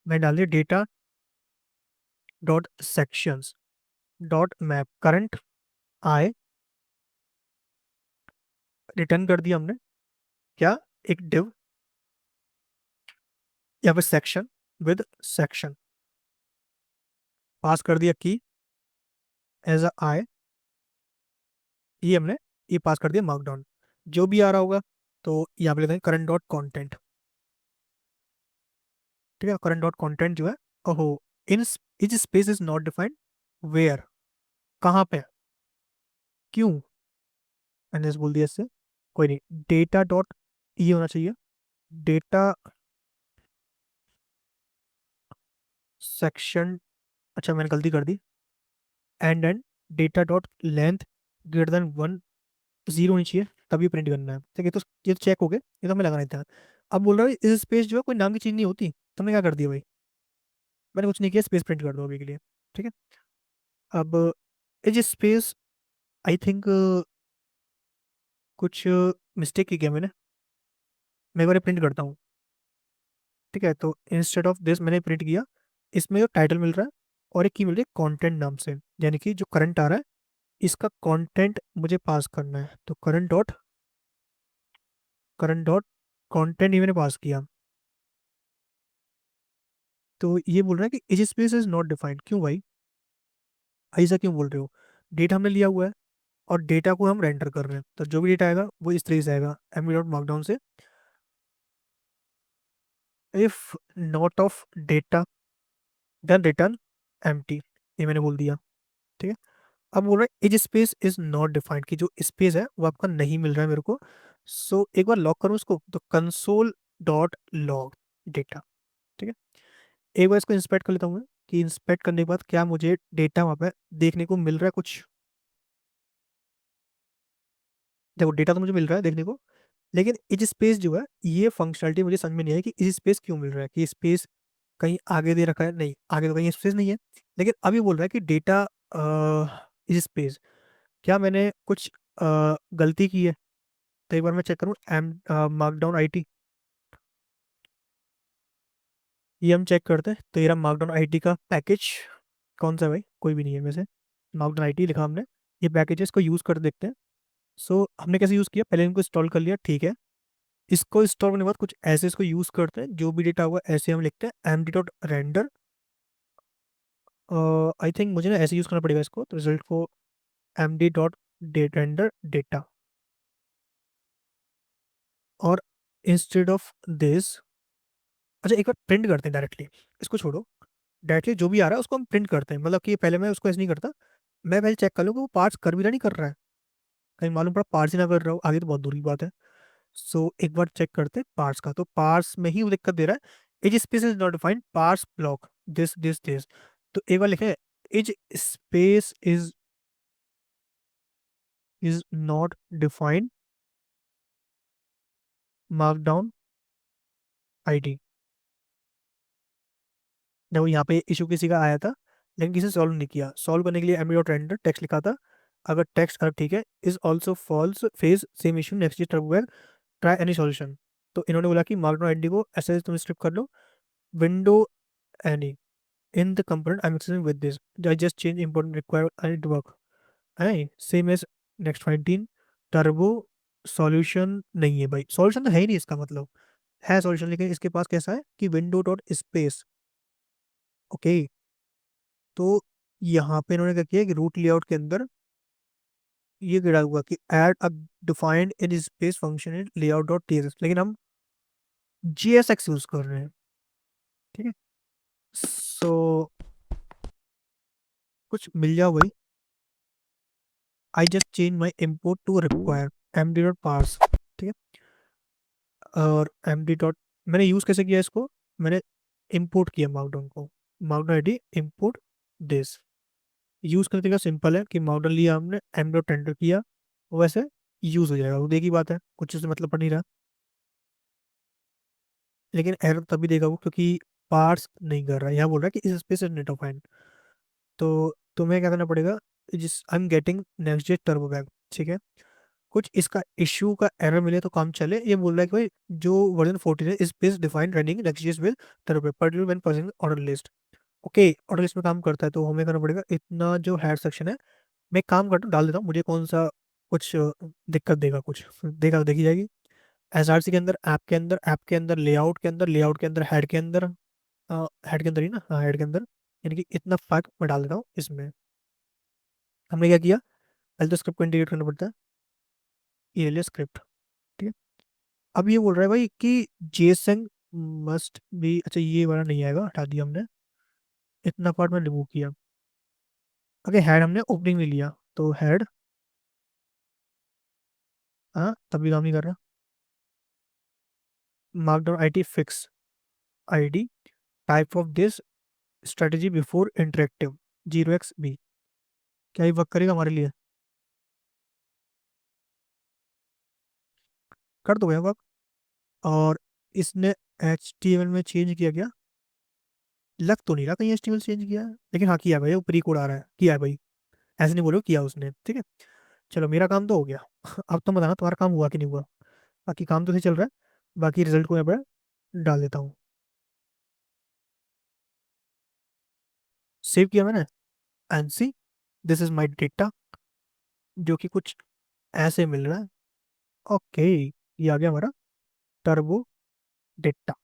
मैं डाल दिया data dot sections dot map current आए। रिटर्न कर दिया हमने क्या, एक डिव, यहाँ पे सेक्शन विद सेक्शन। पास कर दिया की एज अ आई। ये हमने ये पास कर दिया मार्कडाउन। जो भी आ रहा होगा तो यहाँ पे लेते हैं करंट डॉट कॉन्टेंट। ठीक है, करंट डॉट कॉन्टेंट जो है, ओहो, in is space is not defined, where, कहाँ पे, क्यों, मैंने इस बोल दिया इससे, कोई नहीं। डेटा डॉट ये होना चाहिए, डेटा सेक्शन। अच्छा मैंने गलती कर दी। And data dot length greater than 1, 0 होनी चाहिए, तभी प्रिंट करना है। ठीक है, तो ये तो चेक हो गए, ये तो हमें लगाना था। अब बोल रहा है इस स्पेस जो है कोई नाम की चीज़ नहीं होती, तो हमने क्या कर दिया भाई, मैंने कुछ नहीं किया, स्पेस प्रिंट कर दो अभी के लिए। ठीक है। अब एज स्पेस, आई थिंक कुछ मिस्टेक की क्या मैंने, मैं एक बार प्रिंट करता हूँ। ठीक है, तो इंस्टेड ऑफ दिस मैंने प्रिंट किया। इसमें जो टाइटल मिल रहा है और एक की मिल रही है कंटेंट नाम से, यानी कि जो करंट आ रहा है इसका कंटेंट मुझे पास करना है। तो करंट डॉट कंटेंट ही मैंने पास किया। तो ये बोल रहा है कि edge space is not defined. क्यों भाई, ऐसा क्यों बोल रहे हो, डेटा हमने लिया हुआ है और डेटा को हम रेंडर कर रहे हैं, तो जो भी डेटा आएगा वो इस तरीके से आएगा, एम डॉट मार्कडाउन से। If not of data then return empty, ये मैंने बोल दिया। ठीक है। अब बोल रहा है edge space is not defined, कि जो स्पेस है वो आपका नहीं मिल रहा है मेरे को। सो एक बार लॉग करूँ इसको, तो कंसोल डॉट लॉग डेटा। ठीक है। एक बार इसको इंस्पेक्ट कर लेता हूँ मैं, कि इंस्पेक्ट करने के बाद क्या मुझे डेटा वहाँ पे देखने को मिल रहा है कुछ। देखो डेटा तो मुझे मिल रहा है देखने को, लेकिन इज स्पेस जो है ये फंक्शनलिटी मुझे समझ में नहीं आई कि इज स्पेस क्यों मिल रहा है, कि स्पेस कहीं आगे दे रखा है, नहीं आगे तो कहीं स्पेस नहीं है। लेकिन अभी बोल रहा है कि डेटा इज स्पेस, क्या मैंने कुछ गलती की है। तो एक बार मैं चेक करूँ, एम मार्कडाउन आईटी, ये हम चेक करते हैं। तो ये रहा मार्कडाउन आईटी का पैकेज। कौन सा है भाई, कोई भी नहीं है वैसे। मार्कडाउन आईटी लिखा हमने, ये पैकेज है, इसको यूज़ कर देखते हैं। सो हमने कैसे यूज़ किया, पहले इनको इंस्टॉल कर लिया, ठीक है। इसको इंस्टॉल करने के बाद कुछ ऐसे इसको यूज़ करते हैं, जो भी डेटा हुआ ऐसे हम लिखते हैं M D dot render. I think मुझे ना ऐसे यूज़ करना पड़ेगा इसको, तो रिजल्ट को M D dot render data. और इंस्टेड ऑफ दिस, अच्छा एक बार प्रिंट करते हैं डायरेक्टली, इसको छोड़ो। डायरेक्टली जो भी आ रहा है उसको हम प्रिंट करते हैं, मतलब कि पहले मैं उसको ऐसे नहीं करता। मैं पहले चेक कर लूँ कि वो पार्ट्स कर भी रहा नहीं कर रहा है, कहीं मालूम पड़ा पार्ट्स ही ना कर रहा हो, आगे तो बहुत दूर की बात है। सो एक बार चेक करते हैं पार्ट्स का, तो पार्ट्स में ही वो दिक्कत दे रहा है, edge space is not defined parts block this. तो एक बार लिखे edge space is not defined markdown ID. देखो यहाँ पे इशू किसी का आया था, लेकिन किसी सॉल्व नहीं किया। सॉल्व करने के लिए एम डॉट रेंडर टेक्स्ट लिखा था, अगर टेक्स्ट अगर ठीक है, is also false face same issue next turbo try any solution. तो इन्होंने बोला कि मार्कडाउन आईडी को ऐसे तुम स्क्रिप्ट कर लो, window any in the component I am accessing with this, I just change important require I work है same as next 19 turbo. Solution नहीं है भाई, सॉल्यूशन तो है ही नहीं इसका मतलब, है सॉल्यूशन लेकिन इसके पास कैसा है कि विंडो डॉट स्पेस। ओके, तो यहाँ पे इन्होंने क्या किया कि रूट लेआउट के अंदर ये गिरा हुआ कि add a defined in space function in layout dot TX, लेकिन हम जीएसएक्स यूज कर रहे हैं। ठीक है, सो कुछ मिल जाओ भाई, I just change my import to require M D dot parse. ठीक है, और एम डी डॉट मैंने यूज कैसे किया इसको, मैंने इम्पोर्ट किया मार्कडाउन को, markdown ID import this. Use करने का सिंपल है कि मार्कडाउन लिया हमने, एम डॉट एंटर किया, वो वैसे यूज हो जाएगा, वो देखी बात है, कुछ उससे मतलब पड़ नहीं रहा। लेकिन एरर तभी देगा वो क्योंकि पार्स नहीं कर रहा है, यहाँ बोल रहा है कि इस स्पेस नेट ऑफ फाइन। तो तुम्हें क्या करना पड़ेगा, जिस I am getting next day turbo back, ठीक है, कुछ इसका इशू का एरर मिले तो काम चले, ये बोल रहा है कि भाई जो वर्जन 14 है इस page define running next with turbo particular when present order list. Okay, order list में काम करता है तो हमें करना पड़ेगा इतना जो हेड सेक्शन है, मैं एक काम करता हूँ डाल देता हूँ, मुझे कौन सा कुछ दिक्कत देगा, कुछ देगा तो देखी जाएगी। एसआरसी के अंदर, ऐप के अंदर, लेआउट के अंदर, लेआउट के अंदर, हेड के अंदर, हेड के अंदर ही ना, हाँ हेड के अंदर, यानी कि इतना फर्क मैं डाल देता हूँ इसमें। हमने क्या किया, पहले तो स्क्रिप्ट को इंटीग्रेट करना पड़ता है, ये ले स्क्रिप्ट। ठीक है, अब ये बोल रहा है भाई कि जेसन मस्ट भी, अच्छा ये वाला नहीं आएगा, हटा दिया हमने, इतना पार्ट में रिमूव किया। ओके, हेड हमने ओपनिंग में लिया, तो हेड, हाँ तब भी काम नहीं कर रहा। Markdown IT fix ID type of this strategy before interactive 0xb, क्या ये वर्क करेगा हमारे लिए, कर दो वर्क। और इसने HTML में चेंज किया क्या, लग तो नहीं रहा कहीं HTML चेंज किया है, लेकिन हाँ किया भाई, वो प्री कोड आ रहा है, किया है भाई, ऐसे नहीं बोलो किया उसने। ठीक है, चलो मेरा काम तो हो गया अब तुम बताना तुम्हारा काम हुआ कि नहीं हुआ। बाकी काम तो सही चल रहा है, बाकी रिजल्ट को यहाँ पर डाल देता हूँ। सेव किया मैंने, and see this is my data, जो कि कुछ ऐसे मिल रहा है। ओके, ये आ गया हमारा टर्बो डेटा,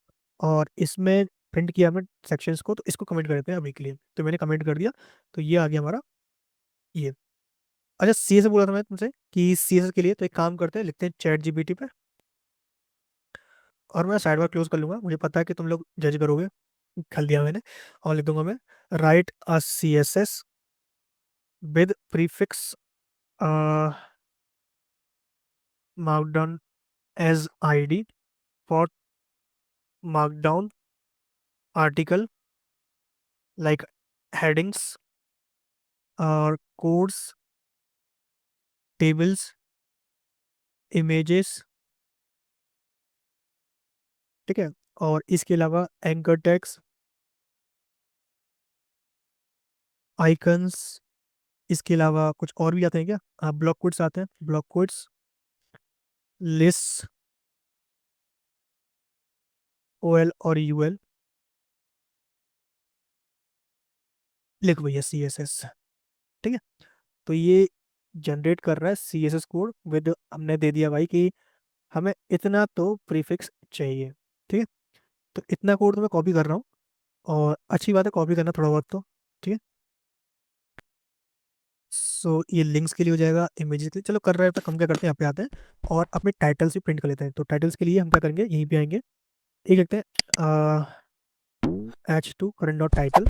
और इसमें प्रिंट किया हमने सेक्शंस को, तो इसको कमेंट कर देते हैं अभी के लिए, तो मैंने कमेंट कर दिया, तो ये आ गया हमारा ये। अच्छा सी एस बोला था मैं तुमसे कि सी एस के लिए तो एक काम करते हैं, लिखते हैं चैट जीपीटी पे, और मैं साइड बार क्लोज कर लूंगा, मुझे पता है कि तुम लोग जज करोगे, कर दिया मैंने, और लिख दूंगा मैं write a C S S with prefix markdown as id for markdown article like headings or codes, tables, images। ठीक है, और इसके अलावा एंकर टैग्स, आइकन्स, इसके अलावा कुछ और भी आते हैं क्या, हाँ ब्लॉक कोड्स आते हैं, ब्लॉक कोड्स, लिस्ट, OL और UL, लिख भैया CSS। ठीक है, तो ये जनरेट कर रहा है CSS कोड विद, हमने दे दिया भाई कि हमें इतना तो प्रीफिक्स चाहिए। ठीक है, तो इतना कोड तो मैं कॉपी कर रहा हूँ, और अच्छी बात है कॉपी करना थोड़ा बहुत तो। ठीक है, सो ये लिंक्स के लिए हो जाएगा, इमेजेस के लिए, चलो कर रहे हैं तो हम क्या करते हैं, यहाँ पे आते हैं और अपने टाइटल्स भी प्रिंट कर लेते हैं। तो टाइटल्स के लिए हम क्या करेंगे, यहीं पे आएंगे, एक लिखते हैं H2 करंट डॉट टाइटल,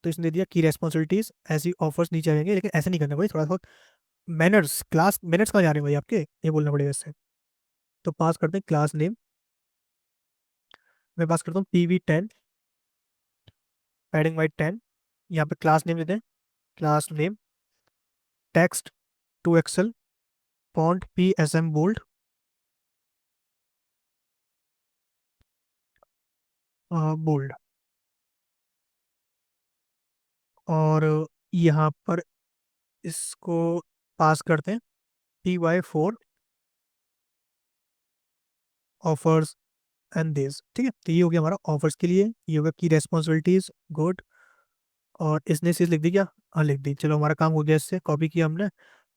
तो इसने दे दिया की रेस्पॉन्सिबिलिटीज ऐसी ऑफर्स नीचे आएंगे, लेकिन ऐसे नहीं करना भाई, थोड़ा बहुत मैनर्स, क्लास मैनर्स कहाँ जा रहे हैं भाई आपके, ये बोलना पड़ेगा इससे। तो पास करते हैं क्लास नेम, मैं पास करता हूँ PV10 पैडिंग वाइट 10, यहाँ पे क्लास नेम देते हैं, class name text two excel font PSM bold, bold, और यहाँ पर इसको पास करते हैं py4 ऑफर्स एंड दिस, ठीक है। तो ये हो गया हमारा ऑफर्स के लिए, ये होगा की रेस्पॉन्सिबिलिटीज, गुड। और इसने चीज लिख दी क्या? हाँ लिख दी, चलो हमारा काम हो गया, इससे कॉपी किया हमने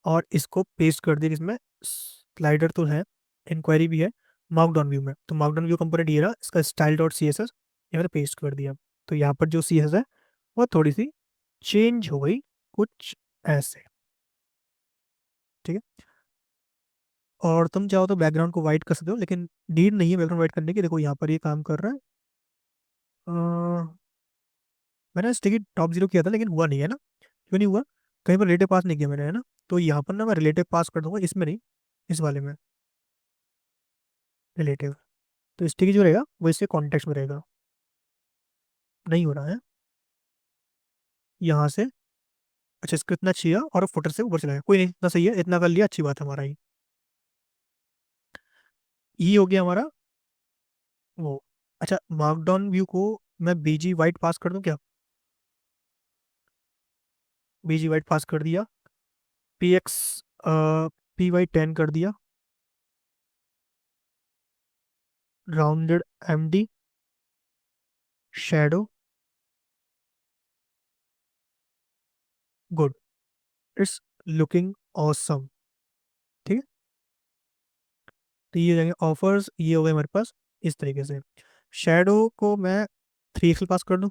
और इसको पेस्ट कर दिया। इसमें स्लाइडर तो है, इंक्वायरी भी है मार्कडाउन व्यू में। तो मार्कडाउन व्यू कंपोनेंट ये रहा, इसका style dot C S S ये मैंने पेस्ट कर दिया। तो यहाँ पर जो सी एस है वो थोड़ी सी चेंज हो गई, कुछ ऐसे, ठीक है। और तुम चाहो तो बैकग्राउंड को वाइट कर सकते हो, लेकिन नीड नहीं है बैकग्राउंड वाइट करने की। देखो यहाँ पर ये काम कर रहा है। अ, मैंने स्टिकी टॉप जीरो किया था लेकिन हुआ नहीं है ना, क्यों नहीं हुआ? कहीं पर रिलेटिव पास नहीं किया मैंने, है ना। तो यहाँ पर ना मैं रिलेटिव पास कर दूंगा, इसमें नहीं, इस वाले में रिलेटिव। तो स्टिकी जो रहेगा वो इसके कॉन्टेक्स्ट में रहेगा। नहीं हो रहा है यहाँ से। अच्छा इसको इतना चाहिए और फुटर से ऊपर चलाएगा, कोई नहीं, इतना सही है, इतना कर लिया, अच्छी बात है हमारा ये हो गया हमारा वो। अच्छा मार्कडाउन व्यू को मैं बीजी वाइट पास कर दूं क्या? बीजी वाइट पास कर दिया, पी एक्स पी वाई 10 कर दिया, rounded M D shadow, good, it's looking awesome, ठीक है। तो ये हो जाएंगे ऑफर्स, ये हो गए हमारे पास इस तरीके से। शेडो को मैं 3 एक्सल पास कर दूं,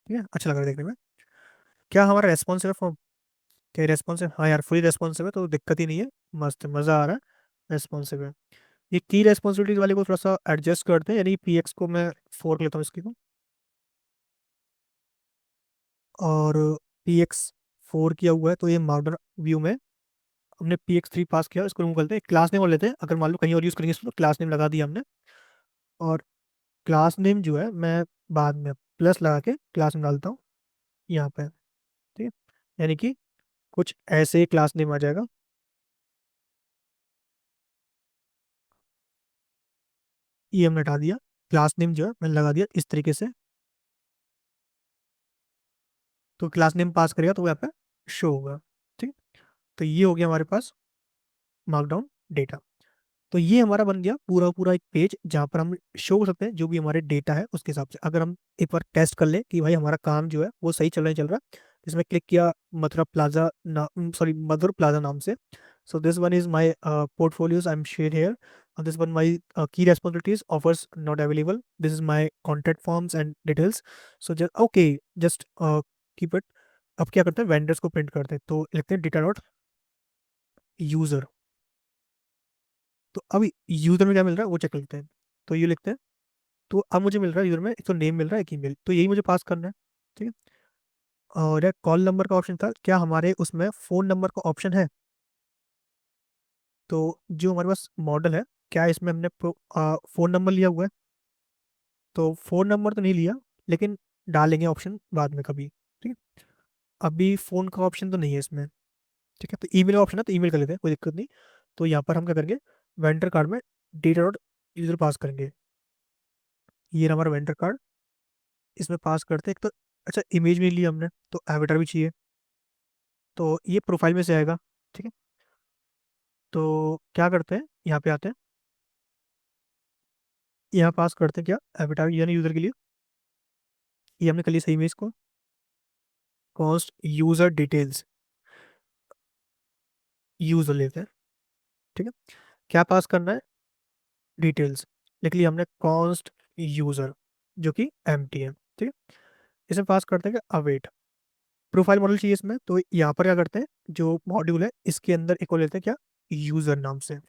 ठीक है, अच्छा लग रहा है देखने में। क्या हमारा रेस्पॉन्सिव है फॉर्म? क्या रेस्पॉन्सिव? हाँ यार फुली रेस्पॉन्सिव है, तो दिक्कत ही नहीं है, मस्त है, मज़ा आ रहा है, रेस्पॉन्सिव है। ये की रेस्पॉन्सिबिलिटीज वाले को थोड़ा सा एडजस्ट करते हैं, यानी पी एक्स को मैं 4 लेता हूँ इसकी को, और पी एक्स 4 किया हुआ है। तो ये मार्कडाउन व्यू में हमने पी एक्स 3 पास किया, इसको रिमूव करते हैं, क्लास नेम और लेते हैं, अगर मान लो कहीं और यूज़ करेंगे इसको तो क्लास नेम लगा दिया हमने। और क्लास नेम जो है मैं बाद में प्लस लगा के क्लास नेम डालता हूँ यहाँ पे, ठीक है। यानी कि कुछ ऐसे ही क्लास नेम आ जाएगा। ये हमने हटा दिया, क्लास नेम जो है मैंने लगा दिया इस तरीके से। तो क्लास नेम पास करेगा तो वो यहाँ पे शो होगा, ठीक है। तो ये हो गया हमारे पास मार्कडाउन डेटा। तो ये हमारा बन गया पूरा पूरा एक पेज, जहाँ पर हम शो कर सकते हैं जो भी हमारे डेटा है उसके हिसाब से। अगर हम एक बार टेस्ट कर ले कि भाई हमारा काम जो है वो सही चल रहा है, इसमें क्लिक किया मथुरा प्लाजा नाम, सॉरी मधुर प्लाजा नाम से। So this one is my portfolios I am share here, and this one my key responsibilities offers not available, this is my contact forms and details, so just okay, just keep it। अब क्या करते हैं, वेंडर्स को प्रिंट करते हैं, तो लिखते हैं डेटा डॉट यूजर। तो अब यूजर में क्या मिल रहा है वो चेक करते हैं। तो ये लिखते हैं, तो अब मुझे मिल रहा है यूजर में एक तो नेम मिल रहा है, एक ईमेल, तो यही मुझे पास करना है, ठीक है। और एक कॉल नंबर का ऑप्शन था, क्या हमारे उसमें फोन नंबर का ऑप्शन है? तो जो हमारे पास मॉडल है, क्या इसमें हमने फोन नंबर लिया हुआ है? तो फोन नंबर तो नहीं लिया, लेकिन डालेंगे ऑप्शन बाद में कभी, ठीक है। अभी फोन का ऑप्शन तो नहीं है इसमें, ठीक है। तो ईमेल का ऑप्शन है, तो ईमेल कर लेते हैं, कोई दिक्कत नहीं। तो यहाँ पर हम क्या करेंगे, वेंडर कार्ड में डेटा डॉट यूजर पास करेंगे। ये रहा हमारा वेंडर कार्ड, इसमें पास करते हैं एक तो। अच्छा इमेज भी ली हमने, तो एवेटर भी चाहिए, तो ये प्रोफाइल में से आएगा, ठीक है। तो क्या करते हैं, यहाँ पे आते हैं, यहाँ पास करते हैं क्या, एवेटर यानी यूजर के लिए। ये हमने कर लिया सही इमेज को, कॉस्ट यूजर डिटेल्स, यूजर लेते हैं, ठीक है। क्या पास करना है, डिटेल्स लिख लिया हमने, कॉस्ट यूजर, जो कि एम टी है, ठीक है। इसे पास करते हैं क्या, अवेट। प्रोफाइल मॉडल चाहिए इसमें, तो यहाँ पर क्या करते हैं, जो मॉड्यूल है इसके अंदर एक और लेते हैं क्या, यूजर नाम से।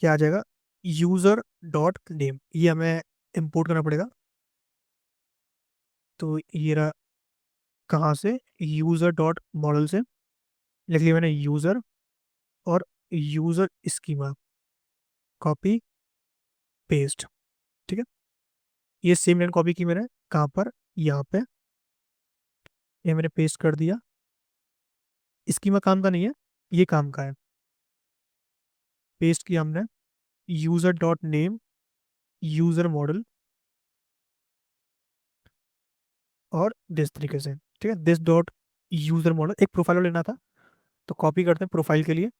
क्या आ जाएगा, यूजर डॉट नेम, ये हमें इंपोर्ट करना पड़ेगा। तो ये रहा, कहाँ से, यूजर डॉट मॉडल से लिख लिया मैंने यूजर, और यूजर स्कीमा, कॉपी पेस्ट, ठीक है। ये सेम लाइन कॉपी की मैंने, कहाँ पर, यहाँ पे, ये मैंने पेस्ट कर दिया। स्कीमा काम का नहीं है, ये काम का है। पेस्ट किया हमने, user dot name, user model, और दिस तरीके से, ठीक है। दिस डॉट यूजर मॉडल, एक प्रोफाइल लेना था, तो कॉपी करते हैं प्रोफाइल के लिए,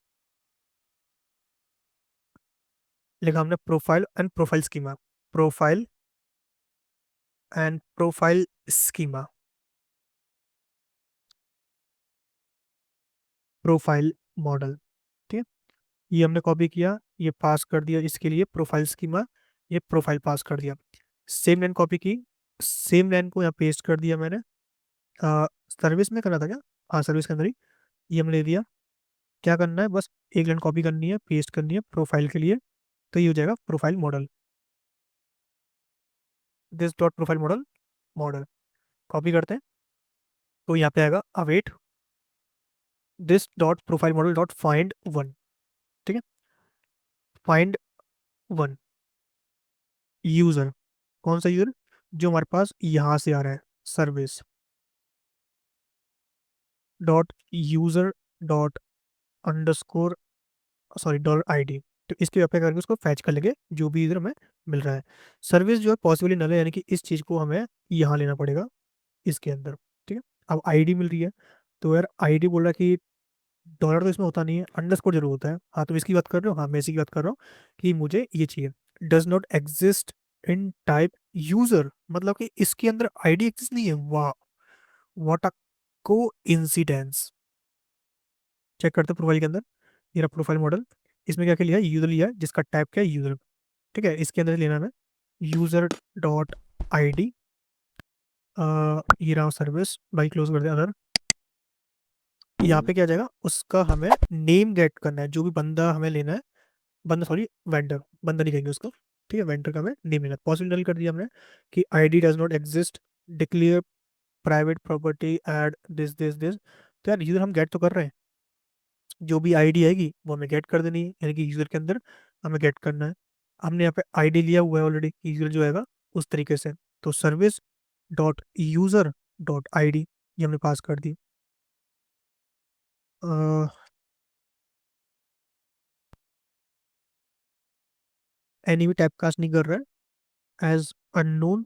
लिखा हमने profile and profile schema, profile and profile schema, profile model, ठीक है। ये हमने कॉपी किया, ये पास कर दिया इसके लिए प्रोफाइल स्कीमा, ये प्रोफाइल पास कर दिया। सेम लाइन कॉपी की, सेम लाइन को यहाँ पेस्ट कर दिया मैंने, सर्विस में करना था क्या, हाँ सर्विस के अंदर ही, ये हमने ले दिया। क्या करना है, बस एक लाइन कॉपी करनी है, पेस्ट करनी है प्रोफाइल के लिए, तो ये हो जाएगा profile model, this dot profile model, model copy करते हैं, तो यहाँ पे आएगा await this dot profile model dot find one, ठीक है। फाइंड वन यूजर, कौन सा यूजर, जो हमारे पास यहाँ से आ रहा है, service dot user dot underscore, sorry dollar ID, तो इसके अप्लाई करके उसको फैच कर लेंगे जो भी यूजर हमें मिल रहा है। सर्विस जो है पॉसिबली नल है, यानी कि इस चीज़ को हमें यहाँ लेना पड़ेगा इसके अंदर, ठीक है। अब आईडी मिल रही है, तो यार आईडी बोल रहा है कि डॉलर तो इसमें होता नहीं है, अंडरस्कोर जरूर होता है, हाँ तुम इसकी बात कर रहे हो, हाँ मैं इसी की बात कर रहा हूँ कि मुझे ये चाहिए। Does not exist in type user, मतलब कि इसके अंदर आईडी एग्जिस्ट नहीं है, वाह, व्हाट अ को इंसिडेंस। चेक करते हैं प्रोफाइल के अंदर, ये रहा प्रोफाइल मॉडल, इसमें क्या क्या लिया है, यूजर लिया है जिसका टाइप क्या है यूजर, ठीक है। इसके अंदर लेना है यूजर डॉट आई डी, ये रहा सर्विस, बाई क्लोज कर दे अदर। यहाँ पे क्या आ जाएगा, उसका हमें नेम गेट करना है, जो भी बंदा हमें लेना है, बंदा सॉरी वेंडर, बंदा नहीं कहेंगे उसको, ठीक है, वेंडर का हमें नेम लेना है। पॉसिबल कर दिया हमने कि ID does not exist, declare private property add this this this, तो यार यूजर हम गेट तो कर रहे हैं, जो भी आईडी आएगी वो हमें गेट कर देनी है, यानी कि यूजर के अंदर हमें गेट करना है। हमने यहाँ पे आईडी लिया हुआ है ऑलरेडी, यूजर जो आएगा उस तरीके से, तो service dot user dot I D ये हमने पास कर दी। एनी भी टाइप कास्ट नहीं कर रहा है, एज अननोन,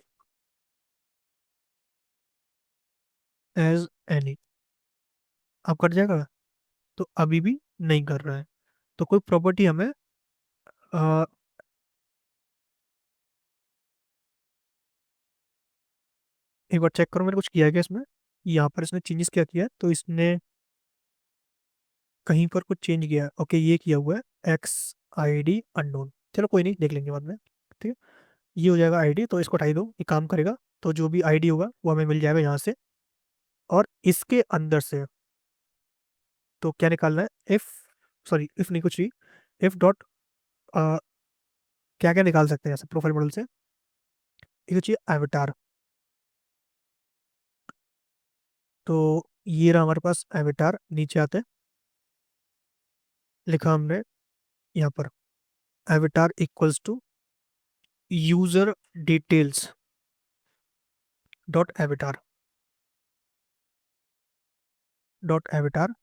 एज एनी, अब कट जाएगा, तो अभी भी नहीं कर रहा है, तो कोई प्रॉपर्टी हमें अ, एक बार चेक करो मैंने कुछ किया है क्या इसमें, यहाँ पर इसने चेंजेस क्या किया है, तो इसने कहीं पर कुछ चेंज किया है, ओके ये किया हुआ है एक्स आई डी अननोन, चलो कोई नहीं देख लेंगे बाद में, ठीक है। ये हो जाएगा आईडी, तो इसको हटाई दो, ये काम करेगा, तो जो भी आईडी होगा वो हमें मिल जाएगा यहाँ से, और इसके अंदर से तो क्या निकालना है, इफ, सॉरी इफ नहीं कुछ ही, इफ डॉट, क्या क्या निकाल सकते हैं यहाँ से प्रोफाइल मॉडल से, एक तो चाहिए एवटार, तो ये रहा हमारे पास एवटार, नीचे आते हैं, लिखा हमने यहाँ पर avatar equals to user details dot avatar, dot avatar,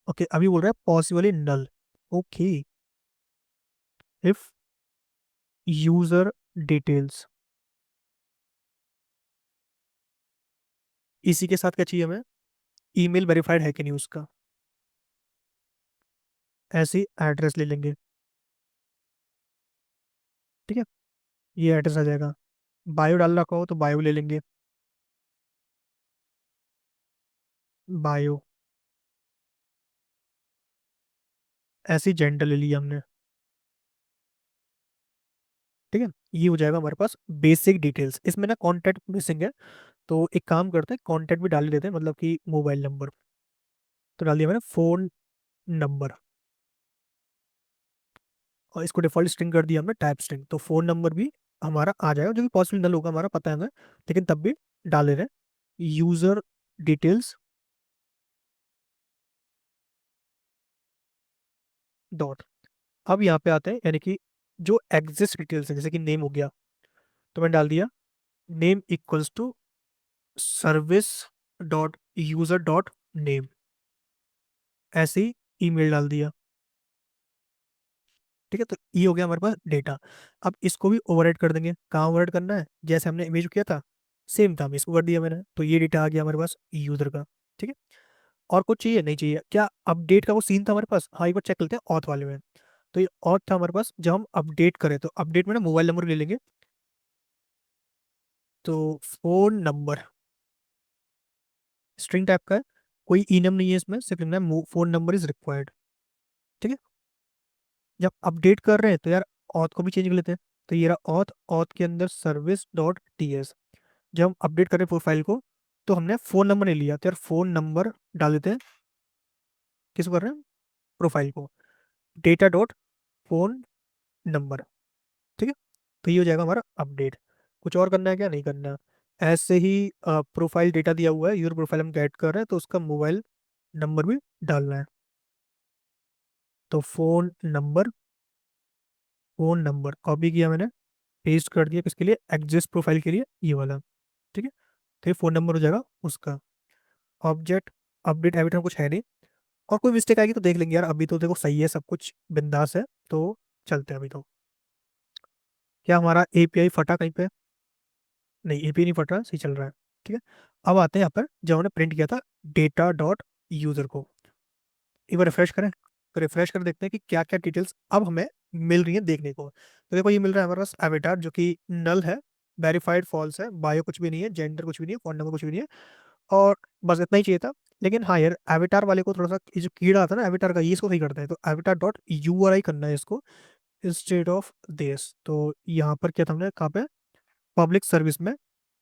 okay अभी बोल रहा है possibly null, okay, if user details, इसी के साथ क्या चाहिए हमें, ईमेल वेरीफाइड है कि नहीं उसका, ऐसे एड्रेस ले लेंगे, ठीक है, ये एड्रेस आ जाएगा। बायो डाल रखा हो तो बायो ले लेंगे, बायो, ऐसी जेंडर ले लिया हमने, ठीक है। ये हो जाएगा हमारे पास बेसिक डिटेल्स, इसमें ना कॉन्टैक्ट मिसिंग है, तो एक काम करते हैं कॉन्टैक्ट भी डाल ही देते हैं, मतलब कि मोबाइल नंबर, तो डाल दिया मैंने फोन नंबर, और इसको डिफॉल्ट स्ट्रिंग कर दिया हमने टाइप स्ट्रिंग, तो फोन नंबर भी हमारा आ जाएगा, जो कि पॉसिबल नल होगा हमारा पता है हमें, लेकिन तब भी डाल दे रहे हैं यूजर डिटेल्स डॉट। अब यहाँ पे आते हैं, यानी कि जो एग्जिस्ट डिटेल्स है, जैसे कि नेम हो गया, तो मैंने डाल दिया name equals to service dot user dot name, ऐसे ही ईमेल डाल दिया, ठीक है। तो ये हो गया हमारे पास डेटा। अब इसको भी ओवरराइड कर देंगे, कहाँ ओवरराइड करना है, जैसे हमने इमेज किया था सेम था, इसको कर दिया मैंने, तो ये डेटा आ गया हमारे पास यूजर का। ठीक है, और कुछ चाहिए नहीं चाहिए क्या? अपडेट का वो सीन था हमारे पास, हाँ एक बार चेक करते हैं ऑथ वाले में। तो ये ऑथ था हमारे पास, जब हम अपडेट करें तो अपडेट में ना मोबाइल नंबर ले लेंगे। तो फोन नंबर स्ट्रिंग टाइप का है, कोई इनम नहीं है इसमें, सिर्फ लिखना है फोन नंबर इज रिक्वायर्ड। ठीक है, जब अपडेट कर रहे हैं तो यार ऑथ को भी चेंज कर लेते हैं। तो ये रहा ऑथ, ऑथ के अंदर सर्विस डॉट टी एस। जब हम अपडेट कर रहे हैं प्रोफाइल को, तो हमने फ़ोन नंबर नहीं लिया, तो यार फ़ोन नंबर डाल देते हैं। किसको कर रहे हैं? प्रोफाइल को। Data dot phone number. ठीक है, तो ये हो जाएगा हमारा अपडेट। कुछ और करना है क्या? नहीं करना। ऐसे ही प्रोफाइल डेटा दिया हुआ है, यूजर प्रोफाइल हम ऐड कर रहे हैं, तो उसका मोबाइल नंबर भी डालना है। तो फोन नंबर कॉपी किया मैंने, पेस्ट कर दिया, किसके लिए? एग्जिस्ट प्रोफाइल के लिए, ये वाला। ठीक है, तो ये फ़ोन नंबर हो जाएगा उसका। ऑब्जेक्ट अपडेट एडिटर कुछ है नहीं, और कोई मिस्टेक आएगी तो देख लेंगे यार, अभी तो देखो सही है, सब कुछ बिंदास है। तो चलते हैं अभी तो। क्या हमारा एपीआई फटा कहीं पे? नहीं, एपीआई नहीं फट रहा, सही चल रहा है। ठीक है, अब आते हैं यहाँ पर जब हमने प्रिंट किया था डेटा डॉट यूजर को। एक बार रिफ्रेश करें, तो रिफ्रेश कर देखते हैं कि क्या क्या डिटेल्स अब हमें मिल रही है देखने को। तो देखो ये मिल रहा है हमारे पास एवेटार, जो कि नल है, वेरीफाइड फॉल्स है, बायो कुछ भी नहीं है, जेंडर कुछ भी नहीं है, फोन नंबर कुछ भी नहीं है, और बस इतना ही चाहिए था। लेकिन हाँ यार, एविटार वाले को थोड़ा सा, ये जो कीड़ा आता है ना एविटार का, ये इसको सही करता है, तो एविटार डॉट यू आर आई करना है इसको इंस्टेड ऑफ दिस। तो यहाँ पर क्या था हमने, कहाँ पे? पब्लिक सर्विस में।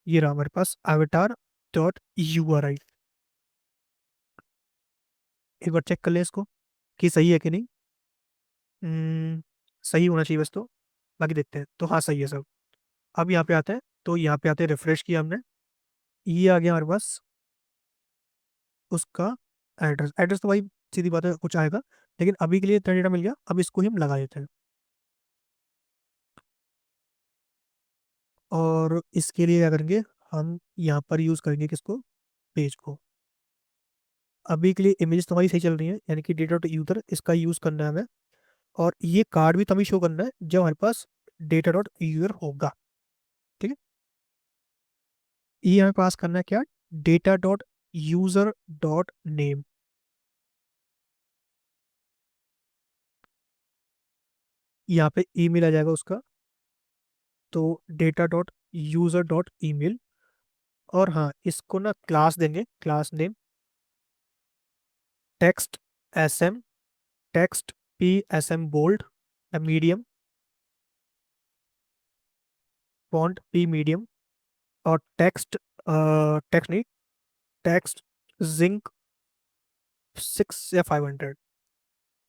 ये रहा हमारे पास avatar dot U R I. एक बार चेक कर ले इसको कि सही है कि नहीं। सही होना चाहिए बस, तो बाकी देखते हैं। तो हाँ सही है सब। अब यहाँ पे आते हैं, तो यहाँ पे आते हैं, रिफ्रेश किया हमने, ये आ गया हमारे पास उसका एड्रेस। एड्रेस तो भाई सीधी बात है कुछ आएगा, लेकिन अभी के लिए इतना डेटा मिल गया, अब इसको ही हम लगा देते हैं। और इसके लिए क्या करेंगे, हम यहाँ पर यूज़ करेंगे किसको? पेज को। अभी के लिए इमेजेस तो हमारी सही चल रही है, यानी कि डेटा डॉट यूजर इसका यूज़ करना है हमें। और ये कार्ड भी तभी शो करना है जब हमारे पास डेटा डॉट यूजर होगा। ठीक है, ये हमें पास करना है क्या? Data dot user dot name. यहाँ पे ईमेल आ जाएगा उसका, तो data dot user dot email. और हाँ, इसको ना क्लास देंगे, class name text S M, text P S M bold या मीडियम, फॉन्ट पी मीडियम, और टेक्स्ट टेक्स्ट नहीं, टेक्स्ट जिंक 6 या 500।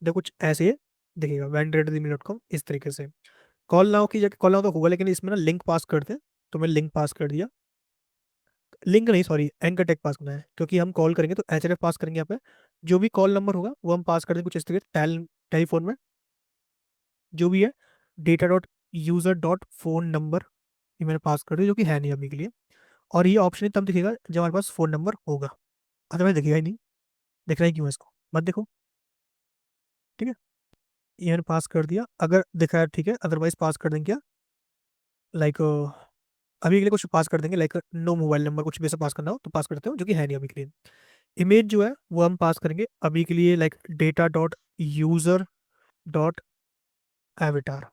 देखो कुछ ऐसे ही देखिएगा, vendor@gmail.com, इस तरीके से। कॉल नाउ की जगह, कॉल नाउ तो होगा लेकिन इसमें ना लिंक पास करते हैं, तो मैं लिंक पास कर दिया। लिंक नहीं, सॉरी, एंकर टैग पास करना है, क्योंकि हम कॉल करेंगे तो एचएफ पास करेंगे यहाँ पे। जो भी कॉल नंबर होगा वो हम पास कर देंगे कुछ इस तरीके, टेलीफोन में जो भी है, data dot user dot phone number, ये मैंने पास कर दिया, जो कि है नहीं अभी के लिए। और ये ऑप्शन तब दिखेगा जब हमारे पास फोन नंबर होगा, अदरवाइज दिखेगा ही नहीं। दिख रहा है क्यों है इसको, मत देखो। ठीक है, ये मैंने पास कर दिया, अगर दिख रहा है ठीक है, अदरवाइज पास कर देंगे क्या? लाइक अभी के लिए कुछ पास कर देंगे, लाइक नो मोबाइल नंबर, कुछ भी ऐसा पास करना हो तो पास करते हो, जो कि है नहीं अभी के लिए। इमेज जो है वो हम पास करेंगे अभी के लिए, like data dot user dot Avatar.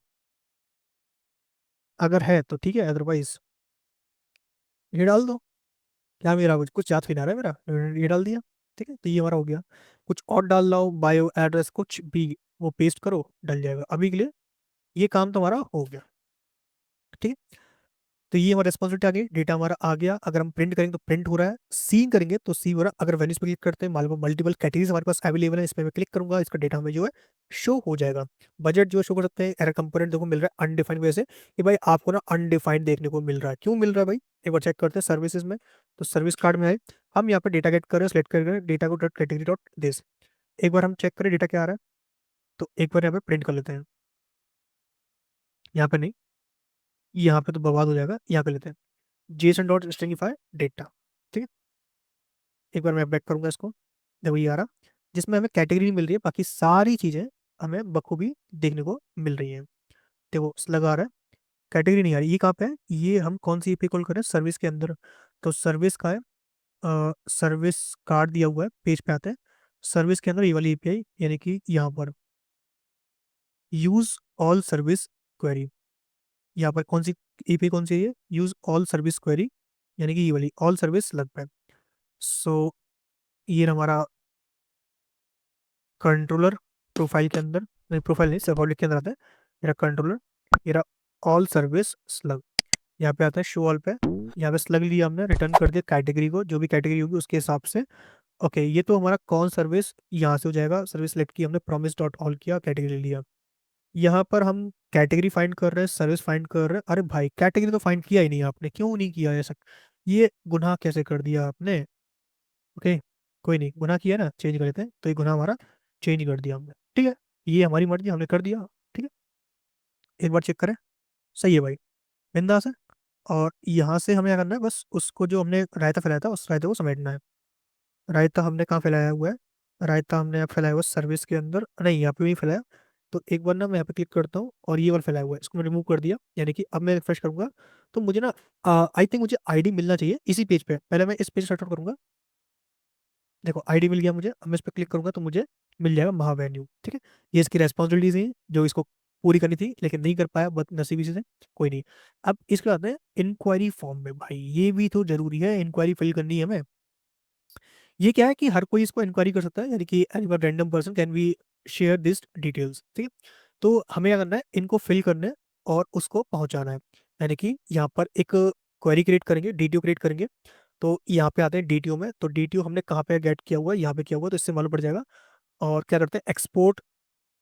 अगर है तो ठीक है, अदरवाइज ये डाल दो। क्या मेरा कुछ कुछ याद फिर आ रहा है मेरा, ये डाल दिया। ठीक है, तो ये हमारा हो गया। कुछ और डाल लाओ, बायो एड्रेस कुछ भी, वो पेस्ट करो, डल जाएगा अभी के लिए। ये काम तो हमारा हो गया। ठीक है, तो ये हमारा रिस्पॉन्सिबिलिटी आ गई, डेटा हमारा आ गया। अगर हम प्रिंट करेंगे तो प्रिंट हो रहा है, सीन करेंगे तो सी हो रहा है। अगर वैल्यूज पे क्लिक करते हैं, मान लो मल्टीपल कैटेगरीज हमारे पास अवेलेबल है, इस पर मैं क्लिक करूंगा, इसका डेटा हमें जो है शो हो जाएगा। बजट जो शो कर सकते हैं, एरर कंपोनेंट देखो मिल रहा है अनडिफाइंड वजह से, कि भाई आपको ना अनडिफाइंड देखने को मिल रहा है। क्यों मिल रहा है भाई? एक बार चेक करते हैं सर्विसेज में। तो सर्विस कार्ड में आए, हम यहाँ पे डेटा गेट कर रहे हैं, सेलेक्ट कर data co dot category dot this. एक बार हम चेक करें डेटा क्या आ रहा है, तो एक बार यहाँ पे प्रिंट कर लेते हैं। यहाँ पे नहीं, यहाँ पे तो बर्बाद हो जाएगा, यहाँ पे लेते हैं जेसन डॉट स्ट्रिंगिफाई डेटा। ठीक है, एक बार मैं बैक करूंगा इसको, देखो ये आ रहा, जिसमें हमें कैटेगरी मिल रही है, बाकी सारी चीजें हमें बखूबी देखने को मिल रही है। देखो लगा रहा है कैटेगरी नहीं आ रही, ये कहाँ पे है, ये हम कौन सी एपीआई कॉल कर रहे हैं, सर्विस के अंदर। तो सर्विस का है, सर्विस कार्ड दिया हुआ है, पेज पे आते हैं, सर्विस के अंदर ये वाली एपीआई, यानी कि यहाँ पर यूज ऑल सर्विस क्वेरी, यहाँ पर कौन सी एपीआई कौन सी है, यूज ऑल सर्विस क्वेरी, यानी कि ये वाली ऑल सर्विस लग पे। सो ये हमारा कंट्रोलर प्रोफाइल के अंदर, नहीं प्रोफाइल नहीं, सबऑर्डिनेट के अंदर आता है मेरा कंट्रोलर, मेरा ऑल सर्विस स्लग, यहाँ पे आता है शो ऑल पे, यहाँ पे स्लग लिया हमने, रिटर्न कर दिया कैटेगरी को, जो भी कैटेगरी होगी उसके हिसाब से। ओके, ये तो हमारा कौन सर्विस यहाँ से हो जाएगा, सर्विस सेलेक्ट की हमने, प्रॉमिस डॉट ऑल किया, कैटेगरी लिया। यहाँ पर हम कैटेगरी फाइंड कर रहे हैं, सर्विस फाइंड कर रहे हैं, अरे भाई कैटेगरी तो फाइंड किया ही नहीं आपने, क्यों नहीं किया ऐसा, ये गुनाह कैसे कर दिया आपने। ओके, कोई नहीं, गुनाह किया ना, चेंज कर लेते हैं, तो ये गुनाह हमारा चेंज कर दिया हमने, ठीक है, ये हमारी मर्जी, हमने कर दिया, ठीक है। एक बार चेक करें, सही है भाई, बिंदास है। और यहाँ से हमें क्या करना है, बस उसको जो हमने रायता फैलाया था उस रायते को समेटना है। रायता हमने कहाँ फैलाया हुआ है, रायता हमने यहाँ फैलाया हुआ है सर्विस के अंदर, नहीं यहाँ पे भी फैलाया। तो एक बार ना मैं यहाँ पे क्लिक करता हूँ और ये वाला फैलाया हुआ है, इसको मैं रिमूव कर दिया, यानी कि अब मैं रिफ्रेश करूंगा तो मुझे ना आई थिंक मुझे आईडी मिलना चाहिए इसी पेज पे, पहले मैं इस पेज स्टार्ट करूंगा। देखो आईडी मिल गया मुझे, अब मैं इस पर क्लिक करूंगा तो मुझे मिल जाएगा महावेन्यू, ठीक है। ये इसकी रेस्पॉन्सिबिलिटीज हैं जो इसको पूरी करनी थी लेकिन नहीं कर पाया, बदनसीबी से, कोई नहीं। अब इसके बाद में इंक्वायरी फॉर्म में, भाई ये भी तो जरूरी है, इंक्वायरी फिल करनी है हमें। ये क्या है कि हर कोई इसको इंक्वायरी कर सकता है, यानी कि any one random person can be share this details, ठीक है। तो हमें क्या करना है, इनको फिल करना है और उसको पहुंचाना है, यानी कि यहाँ पर एक क्वेरी क्रिएट करेंगे, डीटीओ क्रिएट करेंगे। तो यहाँ पे आते हैं डीटीओ में, तो डीटीओ हमने कहाँ पे गेट किया हुआ है, यहाँ पे किया हुआ है, तो इससे मालूम पड़ जाएगा। और क्या करते हैं, export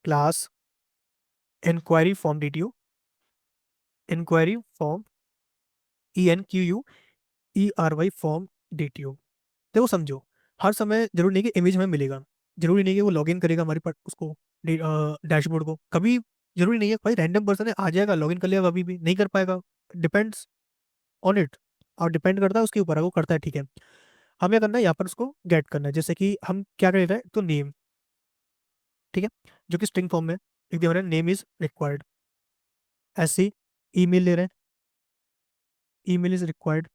class inquiry form DTO, inquiry form ENQUERY form DTO. देखो समझो, हर समय जरूरी नहीं कि इमेज हमें मिलेगा, जरूरी नहीं कि वो लॉगिन करेगा हमारे पास उसको, डैशबोर्ड को, कभी जरूरी नहीं है, भाई रैंडम पर्सन है, आ जाएगा लॉगिन कर लेगा, कभी भी नहीं कर पाएगा, डिपेंड्स ऑन इट, और डिपेंड करता है उसके ऊपर, है वो करता है, ठीक है। हमें करना है यहाँ पर उसको गेट करना है, जैसे कि हम क्या कर रहे हैं, तो नेम, ठीक है, जो कि स्ट्रिंग फॉर्म में लिख दिया मैंने, नेम इज रिक्वायर्ड, ऐसे ईमेल ले रहे हैं, email is required,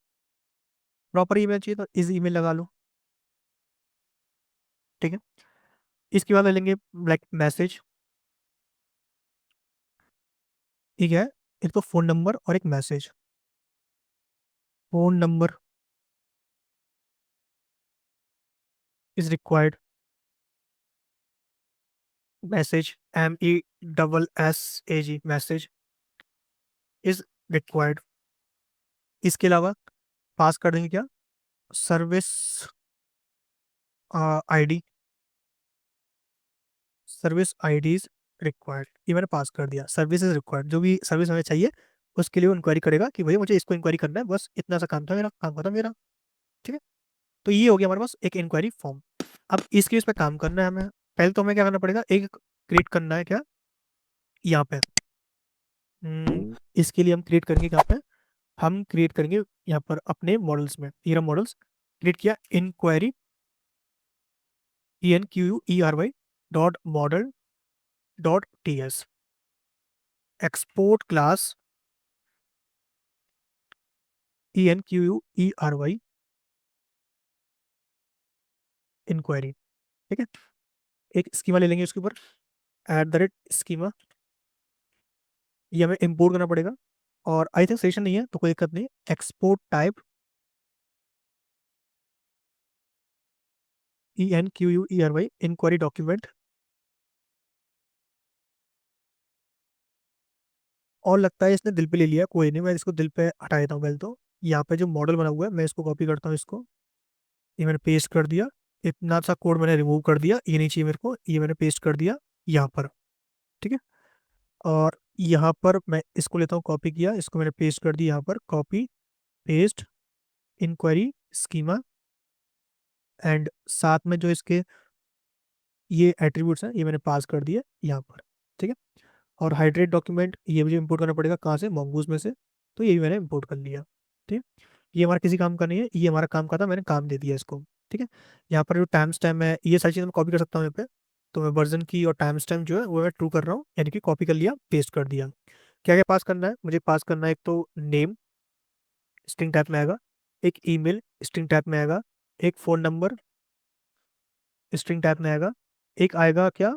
proper email चाहिए तो इज ईमेल लगा लो, ठीक है। इसके बाद ले लेंगे लाइक मैसेज, ठीक है, एक तो फोन नंबर और एक message, phone number is required, message MESSAG message is required. इसके अलावा पास कर देंगे क्या, service ID, service ID is required, ये मैंने पास कर दिया, सर्विस इज रिक्वायर्ड, जो भी सर्विस हमें चाहिए उसके लिए वो इंक्वायरी करेगा कि भैया मुझे इसको इंक्वायरी करना है, बस इतना सा काम था मेरा, काम खत्म मेरा, ठीक है। तो ये हो गया हमारे पास एक इंक्वायरी फॉर्म। अब इसके उस पर काम करना है हमें, पहले तो हमें क्या करना पड़ेगा, एक क्रिएट करना है क्या, यहाँ पे, इसके लिए हम क्रिएट करेंगे कहाँ पे, हम क्रिएट करेंगे यहाँ पर अपने मॉडल्स में, ये मॉडल्स क्रिएट किया, inquiry ENQUERY dot model dot TS, export class ENQUERY inquiry, ठीक है। एक स्कीमा ले लेंगे उसके ऊपर, @स्कीमा, ये हमें इंपोर्ट करना पड़ेगा, और आई थिंक सेशन नहीं है तो कोई दिक्कत नहीं, export type ENQUERY inquiry document, और लगता है इसने दिल पे ले लिया, कोई नहीं, मैं इसको दिल पे हटा देता हूँ पहले तो। यहाँ पे जो मॉडल बना हुआ है मैं इसको कॉपी करता हूँ, इसको ये मैंने पेस्ट कर दिया, इतना सा कोड मैंने रिमूव कर दिया, ये नहीं चाहिए मेरे को, ये मैंने पेस्ट कर दिया यहाँ पर, ठीक है। और यहाँ पर मैं इसको लेता हूँ, कॉपी किया, इसको मैंने पेस्ट कर दिया यहाँ पर, copy paste inquiry schema, and साथ में जो इसके ये एट्रीब्यूट्स हैं ये मैंने पास कर दिया यहाँ पर, ठीक है। और हाइड्रेट डॉक्यूमेंट ये मुझे इंपोर्ट करना पड़ेगा, कहाँ से, mongoose में से, तो ये भी मैंने इंपोर्ट कर लिया, ठीक है। ये हमारा किसी काम का नहीं है, ये हमारा काम का था, मैंने काम दे दिया इसको, ठीक है। यहाँ पर जो टाइम स्टैम्प है, ये सारी चीज़ें मैं कॉपी कर सकता हूँ यहाँ पे, तो मैं वर्जन की और टाइम स्टैम्प जो है वो मैं ट्रू कर रहा हूँ, यानी कि कॉपी कर लिया, पेस्ट कर दिया। क्या क्या पास करना है मुझे? पास करना है एक तो नेम स्ट्रिंग टाइप में आएगा, एक ईमेल स्ट्रिंग टाइप में आएगा, एक फ़ोन नंबर स्ट्रिंग टाइप में आएगा, एक आएगा क्या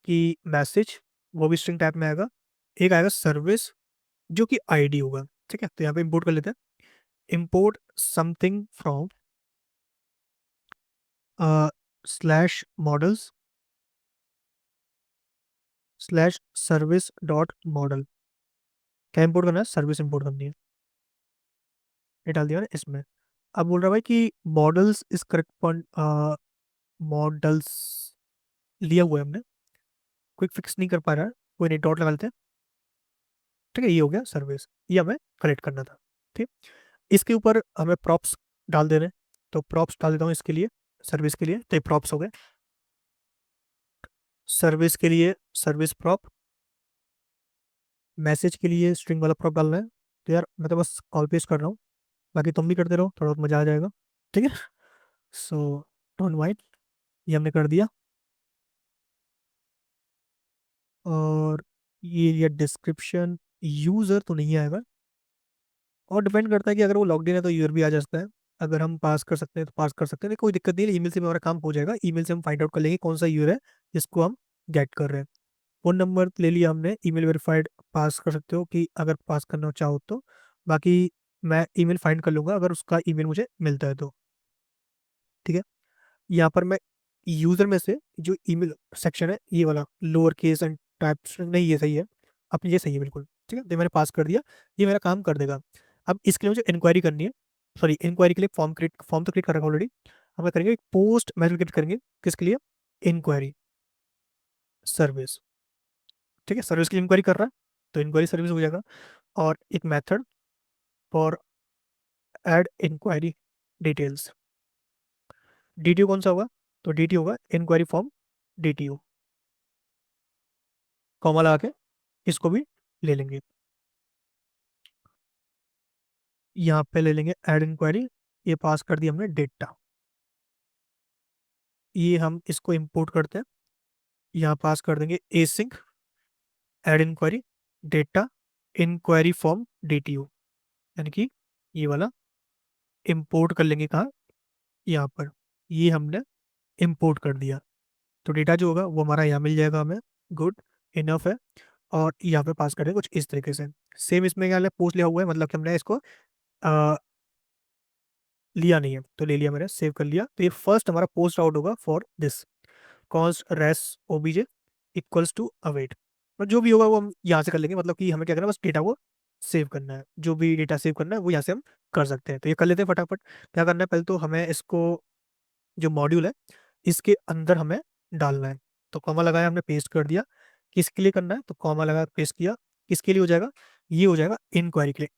कि मैसेज, वो भी स्ट्रिंग टाइप में आएगा, एक आएगा सर्विस जो कि आईडी होगा। ठीक है, तो यहाँ पे इंपोर्ट कर लेते हैं। Import something from slash models slash service dot model. क्या इंपोर्ट करना है? सर्विस इंपोर्ट करनी है। ये डाल दिया ना इसमें। अब बोल रहा है भाई कि models is correct point, models लिया हुआ है हमने, क्विक फिक्स नहीं कर पा रहा है, कोई नहीं, डॉट लगा लेते हैं। ठीक है, ये हो गया सर्विस, ये हमें कलेक्ट करना था। ठीक, इसके ऊपर हमें प्रॉप्स डाल देने, तो प्रॉप्स डाल देता हूँ इसके लिए, सर्विस के लिए, तो ये प्रॉप्स हो गए। सर्विस के लिए सर्विस प्रॉप, मैसेज के लिए स्ट्रिंग वाला प्रॉप डालना है। तो यार मैं तो बस कॉल पेस्ट कर रहा हूँ, बाकी तुम भी करते रहो, थोड़ा बहुत मजा आ जाएगा। ठीक है, सो डोंट माइंड, ये हमने कर दिया। और ये डिस्क्रिप्शन यूज़र तो नहीं आएगा, और डिपेंड करता है कि अगर वो लॉग्ड इन है तो यूज़र भी आ जाता है। अगर हम पास कर सकते हैं तो पास कर सकते हैं, नहीं कोई दिक्कत नहीं है, ईमेल से भी हमारा काम हो जाएगा। ईमेल से हम फाइंड आउट कर लेंगे कौन सा यूज़र है जिसको हम गेट कर रहे हैं। फ़ोन नंबर ले लिया हमने, ईमेल वेरीफाइड पास कर सकते हो कि अगर पास करना चाहो तो। बाकी मैं ईमेल फाइंड कर लूंगा अगर उसका ईमेल मुझे मिलता है तो। ठीक है, यहाँ पर मैं यूज़र में से जो ईमेल सेक्शन है ये वाला लोअर केस एंड टाइप्स, नहीं ये सही है, अपनी ये सही है बिल्कुल। ठीक है, तो मैंने पास कर दिया, ये मेरा काम कर देगा। अब इसके लिए मुझे इंक्वायरी करनी है, सॉरी इंक्वायरी के लिए फॉर्म तो क्रिएट कर रखा ऑलरेडी। हम क्या करेंगे, पोस्ट मैसेज क्रिएट करेंगे, किसके लिए? Inquiry service. ठीक है, सर्विस की इंक्वायरी कर रहा है तो इंक्वायरी सर्विस हो जाएगा। और एक method for add inquiry details. DTO कौन सा होगा? तो डीटी होगा इंक्वायरी फॉर्म डीटीओ, कॉमा लगा के इसको भी ले लेंगे। यहाँ पे ले लेंगे ऐड इंक्वायरी, ये पास कर दिया हमने डेटा, ये हम इसको इंपोर्ट करते हैं। यहाँ पास कर देंगे async add inquiry data inquiry form DTO, यानी कि ये वाला इंपोर्ट कर लेंगे कहाँ? यहाँ पर। ये हमने इंपोर्ट कर दिया, तो डेटा जो होगा वो हमारा यहाँ मिल जाएगा हमें। गुड इनफ है। और यहाँ पे पास करें कुछ इस तरीके से। सेम इसमें क्या पोस्ट लिया हुआ है, मतलब कि हमने इसको लिया नहीं है तो ले लिया, मैंने सेव कर लिया। तो ये फर्स्ट हमारा पोस्ट आउट होगा for this const res OBJ equals to await. और जो भी होगा वो हम यहाँ से कर लेंगे, मतलब कि हमें क्या करना है, बस डेटा को सेव करना है, जो भी डेटा सेव करना है वो यहाँ से हम कर सकते हैं। तो ये कर लेते हैं फटाफट। क्या करना है, पहले तो हमें इसको जो मॉड्यूल है इसके अंदर हमें डालना है। तो कॉमा लगाया हमने, पेस्ट कर दिया। किसके लिए करना है, तो कॉमा लगा पेस्ट किया। किसके लिए हो जाएगा? ये हो जाएगा इंक्वायरी के लिए,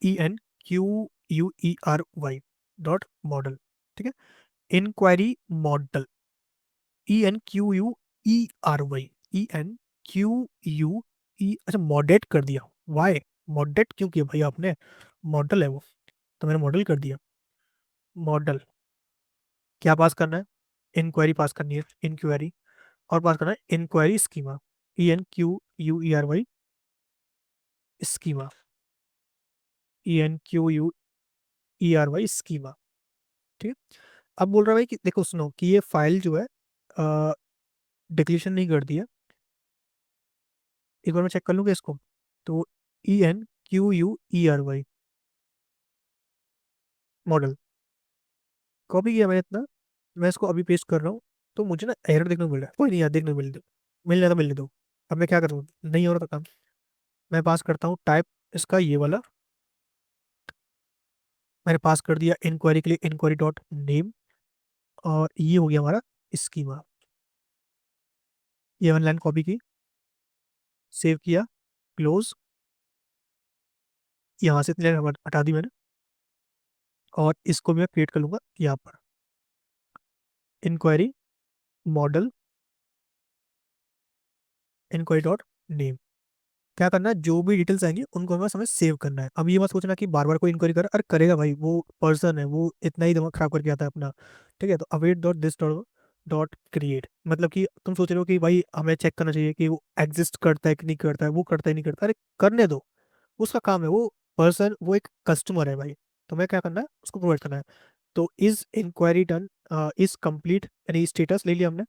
ENQUERY डॉट मॉडल। ठीक है, इंक्वायरी मॉडल, ENQUERY, अच्छा मॉडेट कर दिया, वाई मॉडेट क्यों किया भाई आपने? मॉडल है वो, तो मैंने मॉडल कर दिया। मॉडल क्या पास करना है? इंक्वायरी पास करनी है, इंक्वायरी। और पास करना है inquiry schema, ENQUERY schema, ENQUERY schema. ठीक है, अब बोल रहा है भाई कि देखो सुनो कि ये फाइल जो है डिक्लेरेशन नहीं कर दी है। एक बार मैं चेक कर लूँगा इसको। तो ENQUERY मॉडल कॉपी किया मैंने इतना, मैं इसको अभी पेस्ट कर रहा हूँ। तो मुझे ना एरर देखने को मिल रहा है, कोई नहीं यार, देखने को मिल रहा था, मिलने दो। अब मैं क्या करूँ, नहीं हो रहा था काम। मैं पास करता हूँ टाइप इसका ये वाला, मैंने पास कर दिया इंक्वायरी के लिए इंक्वायरी डॉट नेम। और ये हो गया हमारा स्कीमा। ये वन लाइन कॉपी की, सेव किया, क्लोज, यहाँ से इतनी लाइन हटा दी मैंने। और इसको मैं क्रिएट कर लूँगा यहाँ पर, inquiry model inquiry dot name. क्या करना है, जो भी डिटेल्स आएंगी उनको बस हमें सेव करना है। अब ये मत सोचना कि बार बार कोई इंक्वायरी कर, अरे करेगा भाई, वो पर्सन है, वो इतना ही दिमाग खराब करके आता है अपना। ठीक है, तो await dot this dot dot create, मतलब कि तुम सोच रहे हो कि भाई हमें चेक करना चाहिए कि वो एग्जिस्ट करता है कि नहीं करता है, वो करता है नहीं करता, अरे करने दो। उसका काम है, वो पर्सन, वो एक कस्टमर है भाई, तो मैं क्या करना है, उसको प्रोवाइड करना है। तो is inquiry done, is complete, यानी स्टेटस ले लिया हमने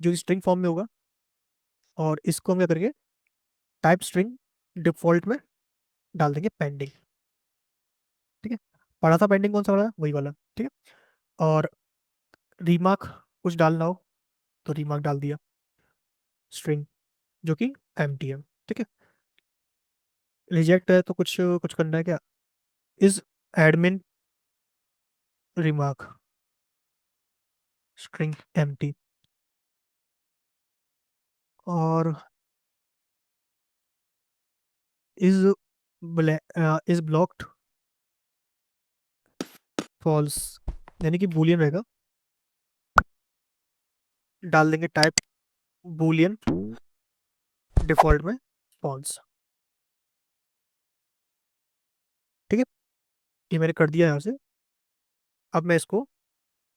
जो स्ट्रिंग फॉर्म में होगा, और इसको हम क्या करेंगे, टाइप स्ट्रिंग डिफॉल्ट में डाल देंगे पेंडिंग। ठीक है, पढ़ा था पेंडिंग कौन सा वाला, वही वाला। ठीक है, और रीमार्क कुछ डालना हो तो रीमार्क डाल दिया, स्ट्रिंग जो कि एम्प्टी है। ठीक है, रिजेक्ट है तो कुछ कुछ करना है क्या, is admin remark string empty, और इज इज ब्लॉक्ड फॉल्स, यानी कि बूलियन रहेगा, डाल देंगे टाइप बूलियन डिफॉल्ट में फॉल्स। ठीक है, ये मैंने कर दिया यहाँ से। अब मैं इसको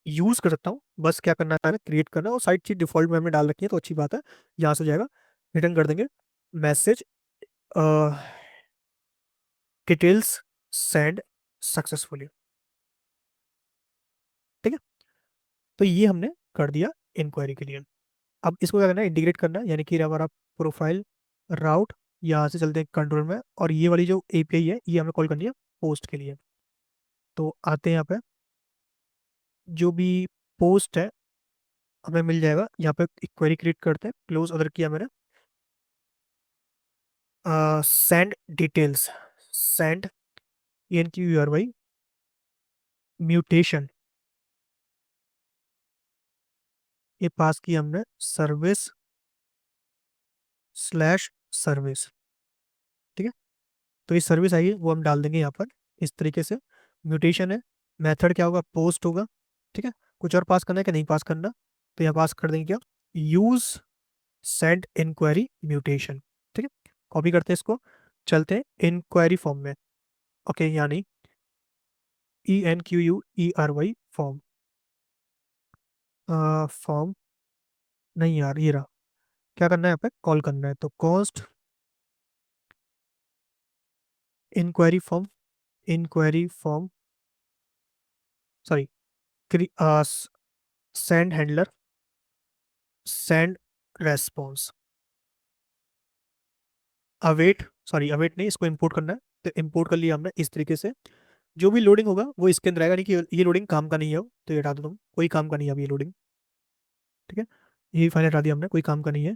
यूज कर सकता हूँ, बस क्या करना है, क्रिएट करना है, और साइड चीज डिफॉल्ट में हमने डाल रखी है तो अच्छी बात है, यहाँ से हो जाएगा। रिटर्न कर देंगे मैसेज डिटेल्स सेंड सक्सेसफुली। ठीक है, तो ये हमने कर दिया इंक्वायरी के लिए। अब इसको क्या करना है, इंटीग्रेट करना है, यानी कि हमारा प्रोफाइल राउट, यहाँ से चलते हैं कंट्रोल में, और ये वाली जो एपीआई है ये हमें कॉल करनी है पोस्ट के लिए। तो आते हैं यहाँ पे, जो भी पोस्ट है हमें मिल जाएगा, यहाँ पे एक क्वेरी क्रिएट करते हैं, क्लोज अदर किया मैंने, send details, send ENQURY mutation, ये पास किया हमने सर्विस स्लैश सर्विस। ठीक है, तो ये सर्विस आई है वो हम डाल देंगे यहाँ पर इस तरीके से। म्यूटेशन है, मेथड क्या होगा, पोस्ट होगा। ठीक है, कुछ और पास करना है कि नहीं पास करना, तो यहाँ पास कर देंगे क्या, यूज सेंड इंक्वायरी म्यूटेशन। ठीक है, कॉपी करते हैं इसको, चलते हैं इंक्वायरी फॉर्म में। ओके, यानी ENQUERY फॉर्म, फॉर्म नहीं यार, ये रहा, क्या करना है यहाँ पे, कॉल करना है, तो cost inquiry form, inquiry form, sorry, send handler, send response, await, sorry await नहीं, इसको इंपोर्ट करना है, तो इंपोर्ट कर लिया हमने इस तरीके से। जो भी लोडिंग होगा वो इसके अंदर आएगा, नहीं कि ये लोडिंग काम का नहीं है, तो ये हटा दो तुम, कोई काम का नहीं है अब ये लोडिंग। ठीक है, ये फाइल हटा दिया हमने, कोई काम का नहीं है।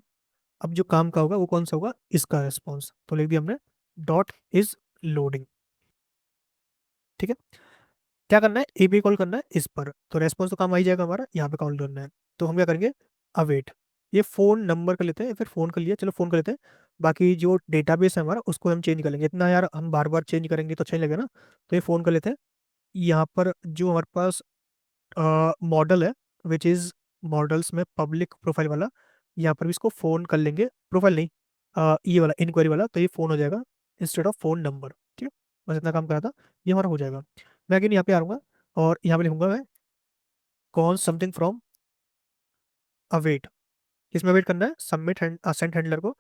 अब जो काम का होगा वो कौन सा होगा, इसका रेस्पॉन्स, तो लिख दिया हमने डॉट इज लोडिंग। ठीक है, क्या करना है, एपीआई कॉल करना है इस पर, तो रेस्पॉन्स तो काम आ ही जाएगा हमारा, यहाँ पे कॉल करना है। तो हम क्या करेंगे, अवेट, ये फोन नंबर कर लेते हैं, फिर फोन कर लिया, चलो फोन कर लेते हैं। बाकी जो डेटाबेस है हमारा उसको हम चेंज कर लेंगे, इतना यार हम बार बार चेंज करेंगे तो अच्छा नहीं लगेगा ना, तो ये फोन कर लेते हैं। यहाँ पर जो हमारे पास मॉडल है, विच इज़ मॉडल्स में पब्लिक प्रोफाइल वाला, यहाँ पर भी इसको फ़ोन कर लेंगे, प्रोफाइल नहीं, ये वाला इंक्वायरी वाला, तो ये फ़ोन हो जाएगा इंस्टेड ऑफ फ़ोन नंबर। ठीक है, बस इतना काम करा था, ये हमारा हो जाएगा। मैं अगेन यहाँ पे आऊँगा और यहाँ पे लिखूंगा मैं कौन समथिंग फ्रॉम अवेट, इसमें वेट करना है सबमिट सेंट हैंडलर को,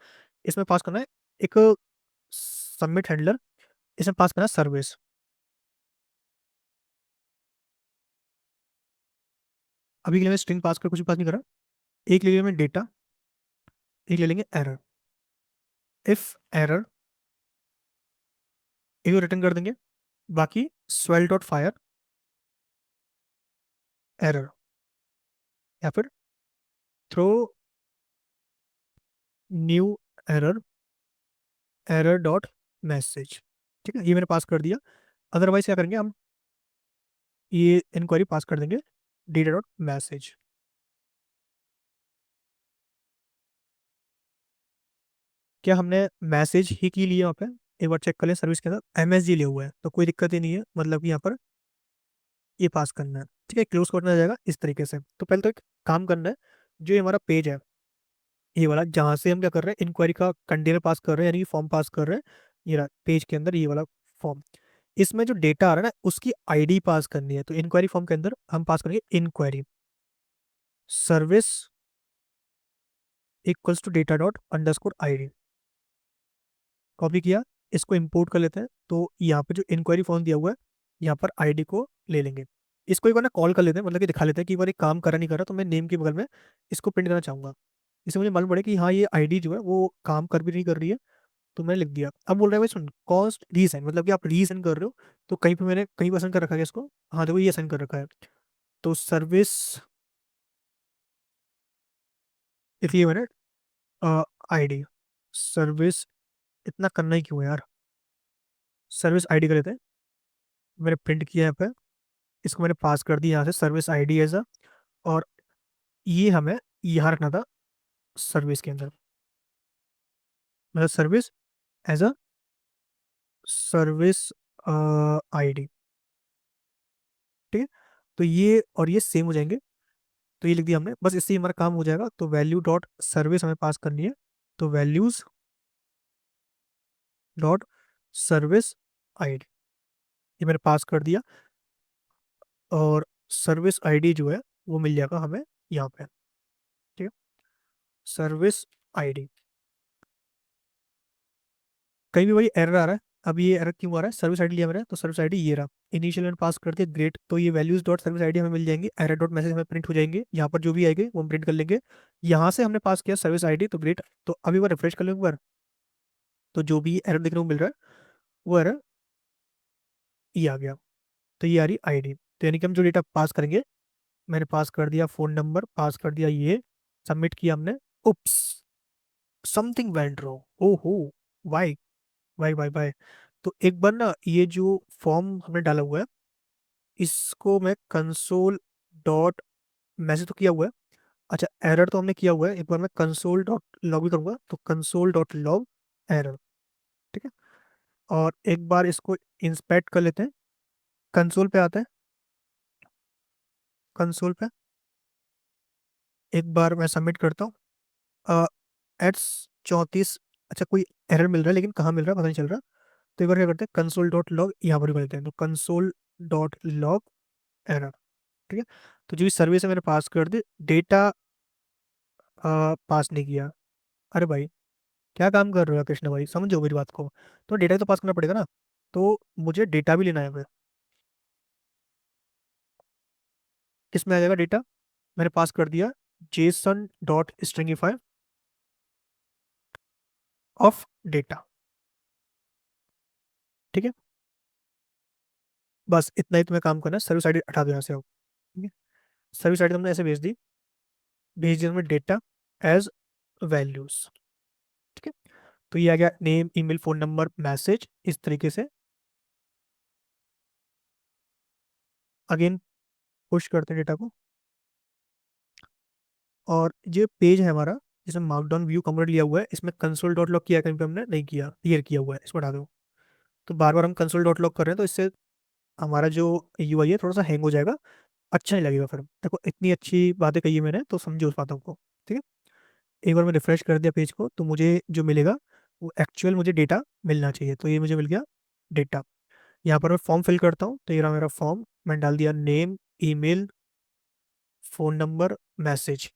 इसमें पास करना है एक सबमिट हैंडलर, इसमें पास करना है सर्विस। अभी के लिए मैं स्ट्रिंग पास कर कुछ भी पास नहीं करा, एक ले लिया मैं डेटा, एक ले लेंगे एरर, इफ एरर, एक रिटर्न कर देंगे, बाकी स्वेल डॉट फायर एरर, या फिर throw new error, error dot message. ठीक है, ये मैंने पास कर दिया। अदरवाइज क्या करेंगे हम, ये इंक्वायरी पास कर देंगे डेटा डॉट मैसेज। क्या हमने मैसेज ही की लिया वहाँ पे, एक बार चेक कर लें, सर्विस के अंदर MSG लिया हुआ है तो कोई दिक्कत ही नहीं है, मतलब कि यहाँ पर ये पास करना है। ठीक है, क्लोज करना जाएगा इस तरीके से। तो पहले तो एक काम करना है, जो ये हमारा पेज है ये वाला, जहाँ से हम क्या कर रहे हैं, इंक्वायरी का कंटेनर पास कर रहे हैं, यानी कि फॉर्म पास कर रहे हैं, ये रहा पेज के अंदर ये वाला फॉर्म, इसमें जो डेटा आ रहा है ना उसकी आईडी पास करनी है, तो इंक्वायरी फॉर्म के अंदर हम पास करेंगे inquiry service equals to data dot underscore ID, copy किया, इसको इंपोर्ट कर लेते हैं। तो यहाँ पे जो इंक्वायरी फॉर्म दिया हुआ है, यहाँ पर आईडी को ले लेंगे। इसको एक बार ना कॉल कर लेते हैं, मतलब कि दिखा लेते हैं कि एक बार ये काम करा नहीं कर रहा, तो मैं नेम के बगल में इसको प्रिंट करना चाहूंगा। इससे मुझे मालूम पड़े कि हाँ ये आईडी जो है वो काम कर भी नहीं कर रही है। तो मैंने लिख दिया। अब बोल रहा है भाई सुन, कॉस्ट रीसेंड, मतलब कि आप रीसेंड कर रहे हो। तो कहीं पे मैंने कहीं पसंद कर रखा है इसको। हाँ देखो ये सेंड कर रखा है। तो सर्विस, इसलिए मैंने आईडी, सर्विस, इतना करना ही क्यों है यार, सर्विस आईडी कर लेते हैं। मैंने प्रिंट किया है यहाँ पे, इसको मैंने पास कर दिया यहाँ से सर्विस आईडी एज अ, और ये हमें यहाँ रखना था सर्विस के अंदर, मतलब service as a service ID. ठीक है। तो ये और ये सेम हो जाएंगे। तो ये लिख दिया हमने, बस इससे ही हमारा काम हो जाएगा। तो वैल्यू डॉट सर्विस हमें पास करनी है। तो वैल्यूज डॉट सर्विस आईडी, ये मैंने पास कर दिया। और सर्विस आईडी जो है वो मिल जाएगा हमें यहाँ पे। ठीक है। सर्विस आईडी, कहीं भी वही एरर आ रहा है। अब ये एरर क्यों आ रहा है, सर्विस आईडी लिया मैंने, तो सर्विस आईडी ये रहा। इनिशियल मैंने पास कर दिया, ग्रेट। तो ये वैल्यूज डॉट सर्विस आईडी हमें मिल जाएंगी, एरर डॉट मैसेज हमें प्रिंट हो जाएंगे, यहाँ पर जो भी आएंगे वो हम प्रिंट कर लेंगे। यहाँ से हमने पास किया सर्विस आईडी, तो ग्रेट। तो अभी बार रिफ्रेश कर लेंगे एक बार, तो जो भी एरर देखने को मिल रहा है वो एरर ये आ गया। तो ये आ रही आईडी। तो यानी कि हम जो डेटा पास करेंगे, मैंने पास कर दिया फ़ोन नंबर, पास कर दिया ये, सबमिट किया हमने। उप्स, समथिंग वेंट रॉन्ग, ओहो, वाई, वाई वाई वाई। तो एक बार ना ये जो फॉर्म हमने डाला हुआ है, इसको मैं कंसोल डॉट मैसेज तो किया हुआ है। अच्छा, एरर तो हमने किया हुआ है, एक बार मैं कंसोल डॉट लॉग भी करूंगा, तो कंसोल डॉट लॉग एरर। ठीक है। और एक बार इसको इंस्पेक्ट कर लेते हैं, कंसोल पे आते हैं, कंसोल पे एक बार मैं सबमिट करता हूँ। एट्स 34, अच्छा कोई एरर मिल रहा है, लेकिन कहाँ मिल रहा है पता नहीं चल रहा। तो एक बार क्या करते हैं, कंसोल डॉट लॉग यहाँ पर भी कर देते हैं, तो कंसोल डॉट लॉग एरर। ठीक है। तो जो भी सर्विस है मैंने पास कर दी, डेटा पास नहीं किया। अरे भाई क्या काम कर रहे हो कृष्णा भाई, समझो मेरी बात को। तो डेटा तो पास करना पड़ेगा ना, तो मुझे डेटा भी लेना है फिर। किस में आ जाएगा डेटा, मैंने पास कर दिया Jason dot stringify of data. ठीक है। बस इतना ही तुम्हें काम करना है, सर्विस आईडी हटा दो यहाँ से अब। ठीक है। सर्विस आईडी तुमने ऐसे भेज दिया तुमने डेटा एज वैल्यूज। ठीक है। तो ये आ गया name email phone number message, इस तरीके से अगेन पुश करते हैं डेटा को। और ये पेज है हमारा जिसमें मार्कडाउन व्यू कम्पोनेंट लिया हुआ है, इसमें कंसोल डॉट लॉग किया है, कहीं पे हमने नहीं किया, क्लियर किया हुआ है, इसको हटा दो। तो बार बार हम कंसोल डॉट लॉग कर रहे हैं, तो इससे हमारा जो यूआई है थोड़ा सा हैंग हो जाएगा, अच्छा नहीं लगेगा। फिर देखो इतनी अच्छी बातें कही है मैंने, तो समझो उस बातों को। ठीक है। एक बार मैं रिफ्रेश कर दिया पेज को, तो मुझे जो मिलेगा वो एक्चुअल मुझे डेटा मिलना चाहिए। तो ये मुझे मिल गया डेटा। यहाँ पर मैं फॉर्म फिल करता हूँ, तो ये रहा मेरा फॉर्म, मैंने डाल दिया name, email, phone number, message,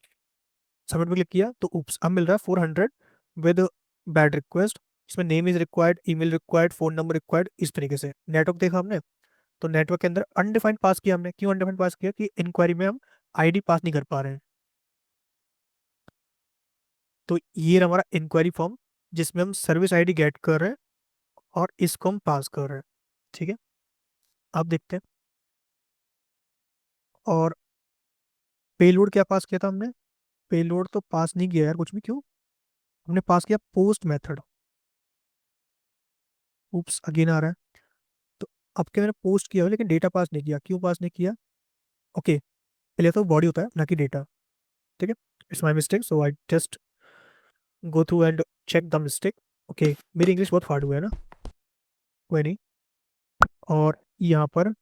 submit पे क्लिक किया। तो उप्स, अब मिल रहा है 400 विद बैड रिक्वेस्ट। इसमें name is required, email required, phone number required, इस तरीके से। नेटवर्क देखा हमने, तो नेटवर्क के अंदर अनडिफाइंड पास किया हमने। क्यों अनडिफाइंड पास किया, कि इंक्वायरी में हम आईडी पास नहीं कर पा रहे हैं। तो ये रहा हमारा इंक्वायरी फॉर्म, जिसमें हम सर्विस आईडी गेट कर रहे हैं और इसको हम पास कर रहे हैं। ठीक है। अब देखते हैं। और पेलोड क्या पास किया था हमने, पेलोड तो पास नहीं किया यार कुछ भी, क्यों, हमने पास किया पोस्ट मेथड। उप्स, अगेन आ रहा है। तो अब क्या, मैंने पोस्ट किया हुआ है, लेकिन डेटा पास नहीं किया, क्यों पास नहीं किया। ओके, पहले तो बॉडी होता है ना कि डेटा। ठीक है। It's my mistake, so I just go through and check the mistake. Okay, मेरी इंग्लिश बहुत हार्ड हुआ है ना, कोई नहीं। और यहाँ पर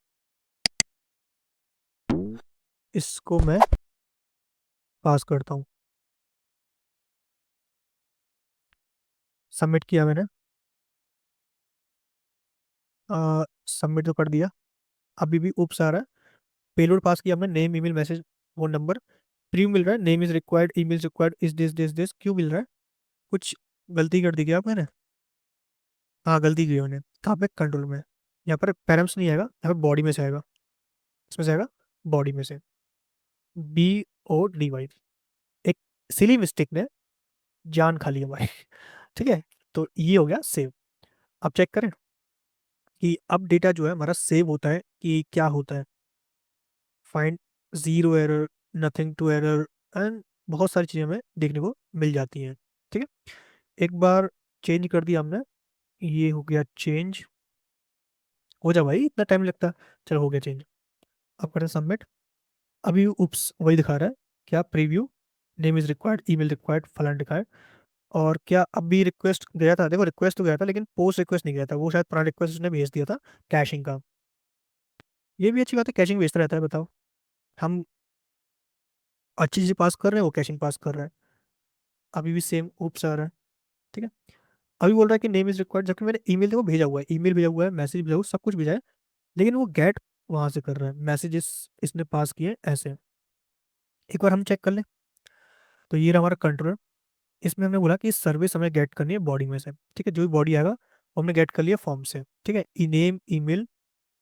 इसको मैं पास करता हूँ, सबमिट किया मैंने, सबमिट तो कर दिया। अभी भी ऊप्स आ रहा है। पेलोड पास किया हमने, name email message phone number, प्री मिल रहा है name is required, email required, is this this this, क्यों मिल रहा है, कुछ गलती कर दी क्या मैंने। हाँ गलती की उन्होंने, कहाँ पे, कंट्रोल में। यहाँ पर पैरम्स नहीं आएगा, यहाँ पर बॉडी में से आएगा। इसमें से आएगा बॉडी में से, BODY। एक सिली मिस्टेक ने जान खा ली हमारी। ठीक है, तो ये हो गया सेव। अब चेक करें कि अब डेटा जो है हमारा सेव होता है कि क्या होता है। Find zero error, nothing to error, and बहुत सारी चीज़ें हमें देखने को मिल जाती हैं। ठीक है, एक बार चेंज कर दिया हमने, ये हो गया चेंज। हो जा भाई, इतना टाइम लगता है। चलो हो गया चेंज। अब करते हैं सबमिट। अभी उप्स वही दिखा रहा है, क्या preview, name is required, email required, फलान रिक्वायर्ड। और क्या अभी रिक्वेस्ट गया था, देखो रिक्वेस्ट तो गया था लेकिन पोस्ट रिक्वेस्ट नहीं गया था, वो शायद पुराना रिक्वेस्ट उसने भेज दिया था कैशिंग का। ये भी अच्छी बात है, कैशिंग भेजता रहता है, बताओ। हम अच्छी चीज़ पास कर रहे हैं, वो कैशिंग पास कर रहा है। अभी भी सेम उप्स आ रहा है। ठीक है, अभी बोल रहा है कि नेम इज रिक्वायर्ड, जबकि मैंने ईमेल देखो भेजा हुआ है, ईमेल भेजा हुआ है, मैसेज भेजा हुआ है, सब कुछ भेजा है, लेकिन वो गेट वहां से कर रहा है, मैसेजेस इसने पास किए ऐसे। एक बार हम चेक कर लें। तो ये रहा हमारा कंट्रोलर। इसमें हमने बोला कि सर्विस हमें गेट करनी है बॉडी में से। ठीक है, जो भी बॉडी आएगा वो हमने गेट कर लिया फॉर्म से। ठीक है, e name, email,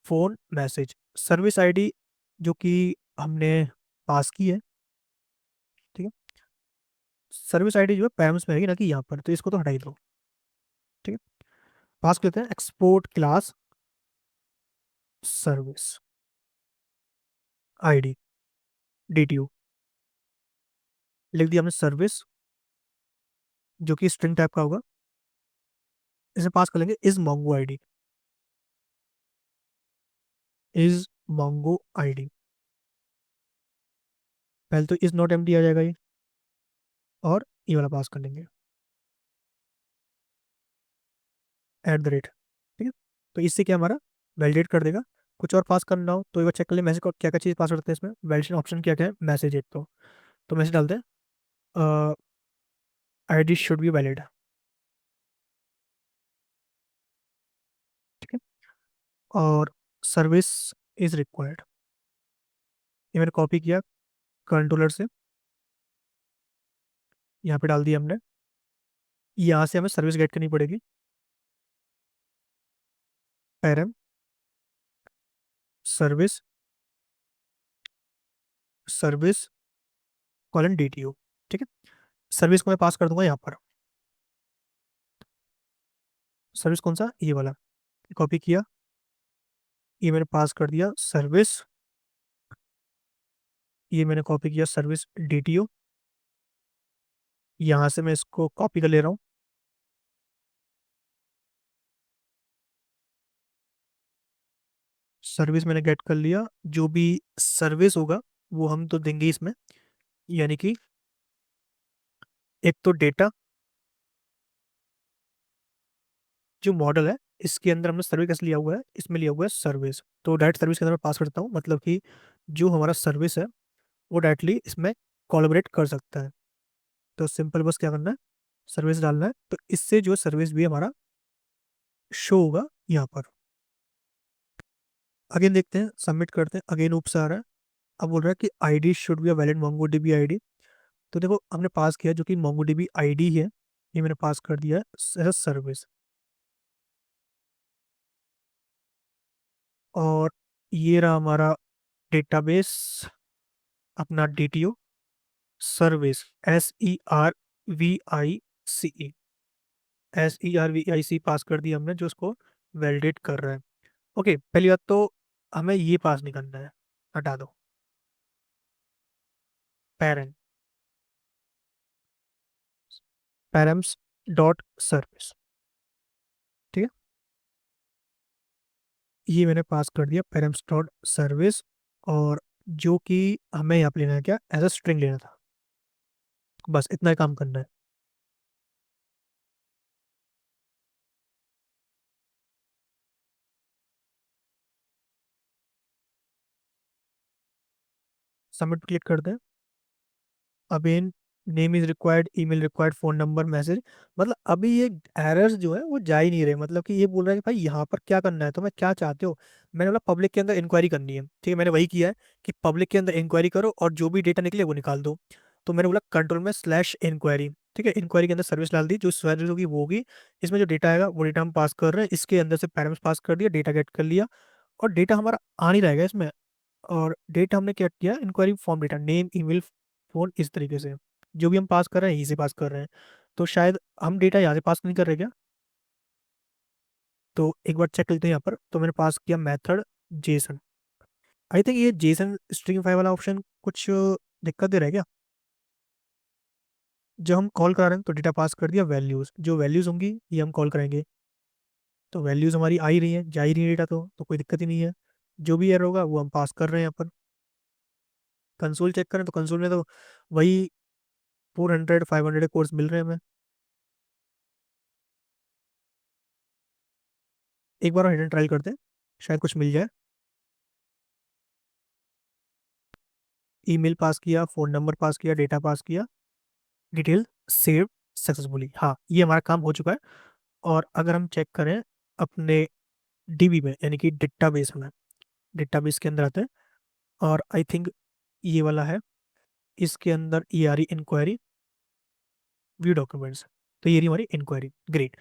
phone, message, service ID जो कि हमने पास की है। ठीक है, सर्विस आईडी जो है पैम्स में रहेगी ना कि यहाँ पर, तो इसको तो हटा ही दो। ठीक है, पास करते हैं export class service ID, DTU लिख दिया हमने सर्विस, जो कि स्ट्रिंग टाइप का होगा। इसे पास कर लेंगे is Mongo ID, is Mongo ID. पहले तो इज नॉट एम्प्टी आ जाएगा ये, और ये वाला पास कर लेंगे @ ठीक है, तो इससे क्या हमारा वैलिडेट कर देगा। कुछ और पास करना हो तो एक बार चेक कर ले मैसेज को क्या क्या चीज़ पास करते हैं इसमें। वैलिडेशन ऑप्शन क्या क्या है, मैसेज एक तो मैसेज डालते हैं आईडी शुड बी वैलिड। ठीक है, और सर्विस इज रिक्वायर्ड, ये मैंने कॉपी किया कंट्रोलर से, यहाँ पे डाल दिया हमने। यहाँ से हमें सर्विस गेट करनी पड़ेगी, param service, service colon DTU। ठीक है, सर्विस को मैं पास कर दूंगा यहाँ पर। सर्विस कौन सा, ये वाला, कॉपी किया, ये मैंने पास कर दिया सर्विस, ये मैंने कॉपी किया सर्विस DTU। यहाँ से मैं इसको कॉपी कर ले रहा हूँ, सर्विस मैंने गेट कर लिया। जो भी सर्विस होगा वो हम तो देंगे इसमें, यानी कि एक तो डेटा, जो मॉडल है इसके अंदर हमने सर्विस कैसे लिया हुआ है, इसमें लिया हुआ है सर्विस, तो डायरेक्ट सर्विस के अंदर मैं पास करता हूँ, मतलब कि जो हमारा सर्विस है वो डायरेक्टली इसमें कोलैबोरेट कर सकता है। तो सिंपल बस क्या करना है, सर्विस डालना है, तो इससे जो सर्विस भी हमारा शो होगा यहाँ पर। अगेन देखते हैं, सबमिट करते हैं, अगेन ऊप्स आ रहा है। अब बोल रहा है कि ID should be a valid Mongo dB ID. तो देखो हमने पास किया जो कि मोंगो डीबी आईडी है, ये मैंने पास कर दिया है सर्विस। और ये रहा हमारा डेटाबेस, अपना DTO सर्विस, SERVIC पास कर दिया हमने, जो उसको वैलिडेट कर रहा है। ओके, पहली बात तो हमें ये पास नहीं करना है, हटा दो, पेरेंट, पैरम्स डॉट सर्विस। ठीक है, ये मैंने पास कर दिया पैरम्स डॉट सर्विस, और जो कि हमें यहाँ पे लेना है क्या, एज अ स्ट्रिंग लेना था, बस इतना ही काम करना है। सबमिट क्लिक कर दें। Again name is required, email required, phone number, message. मतलब अभी ये एरर्स जो है वो जा ही नहीं रहे, मतलब कि ये बोल रहा है कि भाई यहाँ पर क्या करना है, तो मैं क्या चाहते हो। मैंने बोला पब्लिक के अंदर इंक्वायरी करनी है, ठीक है, मैंने वही किया है कि पब्लिक के अंदर इंक्वायरी करो और जो भी डेटा निकले वो निकाल दो। तो मैंने बोला कंट्रोल में स्लैश इंक्वायरी, ठीक है, इंक्वायरी के अंदर सर्विस डाल दी, जो सर्विस होगी वो होगी, इसमें जो डेटा आएगा वो डेटा हम पास कर रहे हैं, इसके अंदर से पैरामीटर्स पास कर दिया, डेटा गेट कर लिया, और डेटा हमारा आ नहीं रहेगा इसमें। और डेटा हमने क्या किया, inquiry form data, name, email, phone, इस तरीके से जो भी हम पास कर रहे हैं यहीं से पास कर रहे हैं। तो शायद हम डेटा यहाँ से पास नहीं कर रहे क्या? तो एक बार चेक करते हैं यहाँ पर। तो मैंने पास किया मेथड जेसन। आई थिंक ये जेसन स्ट्रिंग फाइल वाला ऑप्शन कुछ दिक्कत दे रहा है क्या? जब हम कॉल करा रहे हैं तो डेटा पास कर दिया, वैल्यूज, जो वैल्यूज होंगी ये हम कॉल करेंगे। तो वैल्यूज हमारी आ ही रही है, जा ही रही है डेटा, तो कोई दिक्कत ही नहीं है। जो भी एरर होगा वो हम पास कर रहे हैं यहाँ पर। कंसोल चेक करें तो कंसोल में तो वही 400 500 कोर्स मिल रहे हैं हमें। एक बार हिडन ट्रायल करते हैं, शायद कुछ मिल जाए। ईमेल पास किया, फोन नंबर पास किया, डेटा पास किया, डिटेल सेव सक्सेसफुली। हाँ, ये हमारा काम हो चुका है। और अगर हम चेक करें अपने डीबी में, यानी कि डेटाबेस में, डेटाबेस के अंदर आते हैं, और आई थिंक ये वाला है, इसके अंदर ये आ रही इंक्वायरी, व्यू डॉक्यूमेंट्स। तो ये रही हमारी इंक्वायरी, ग्रेट।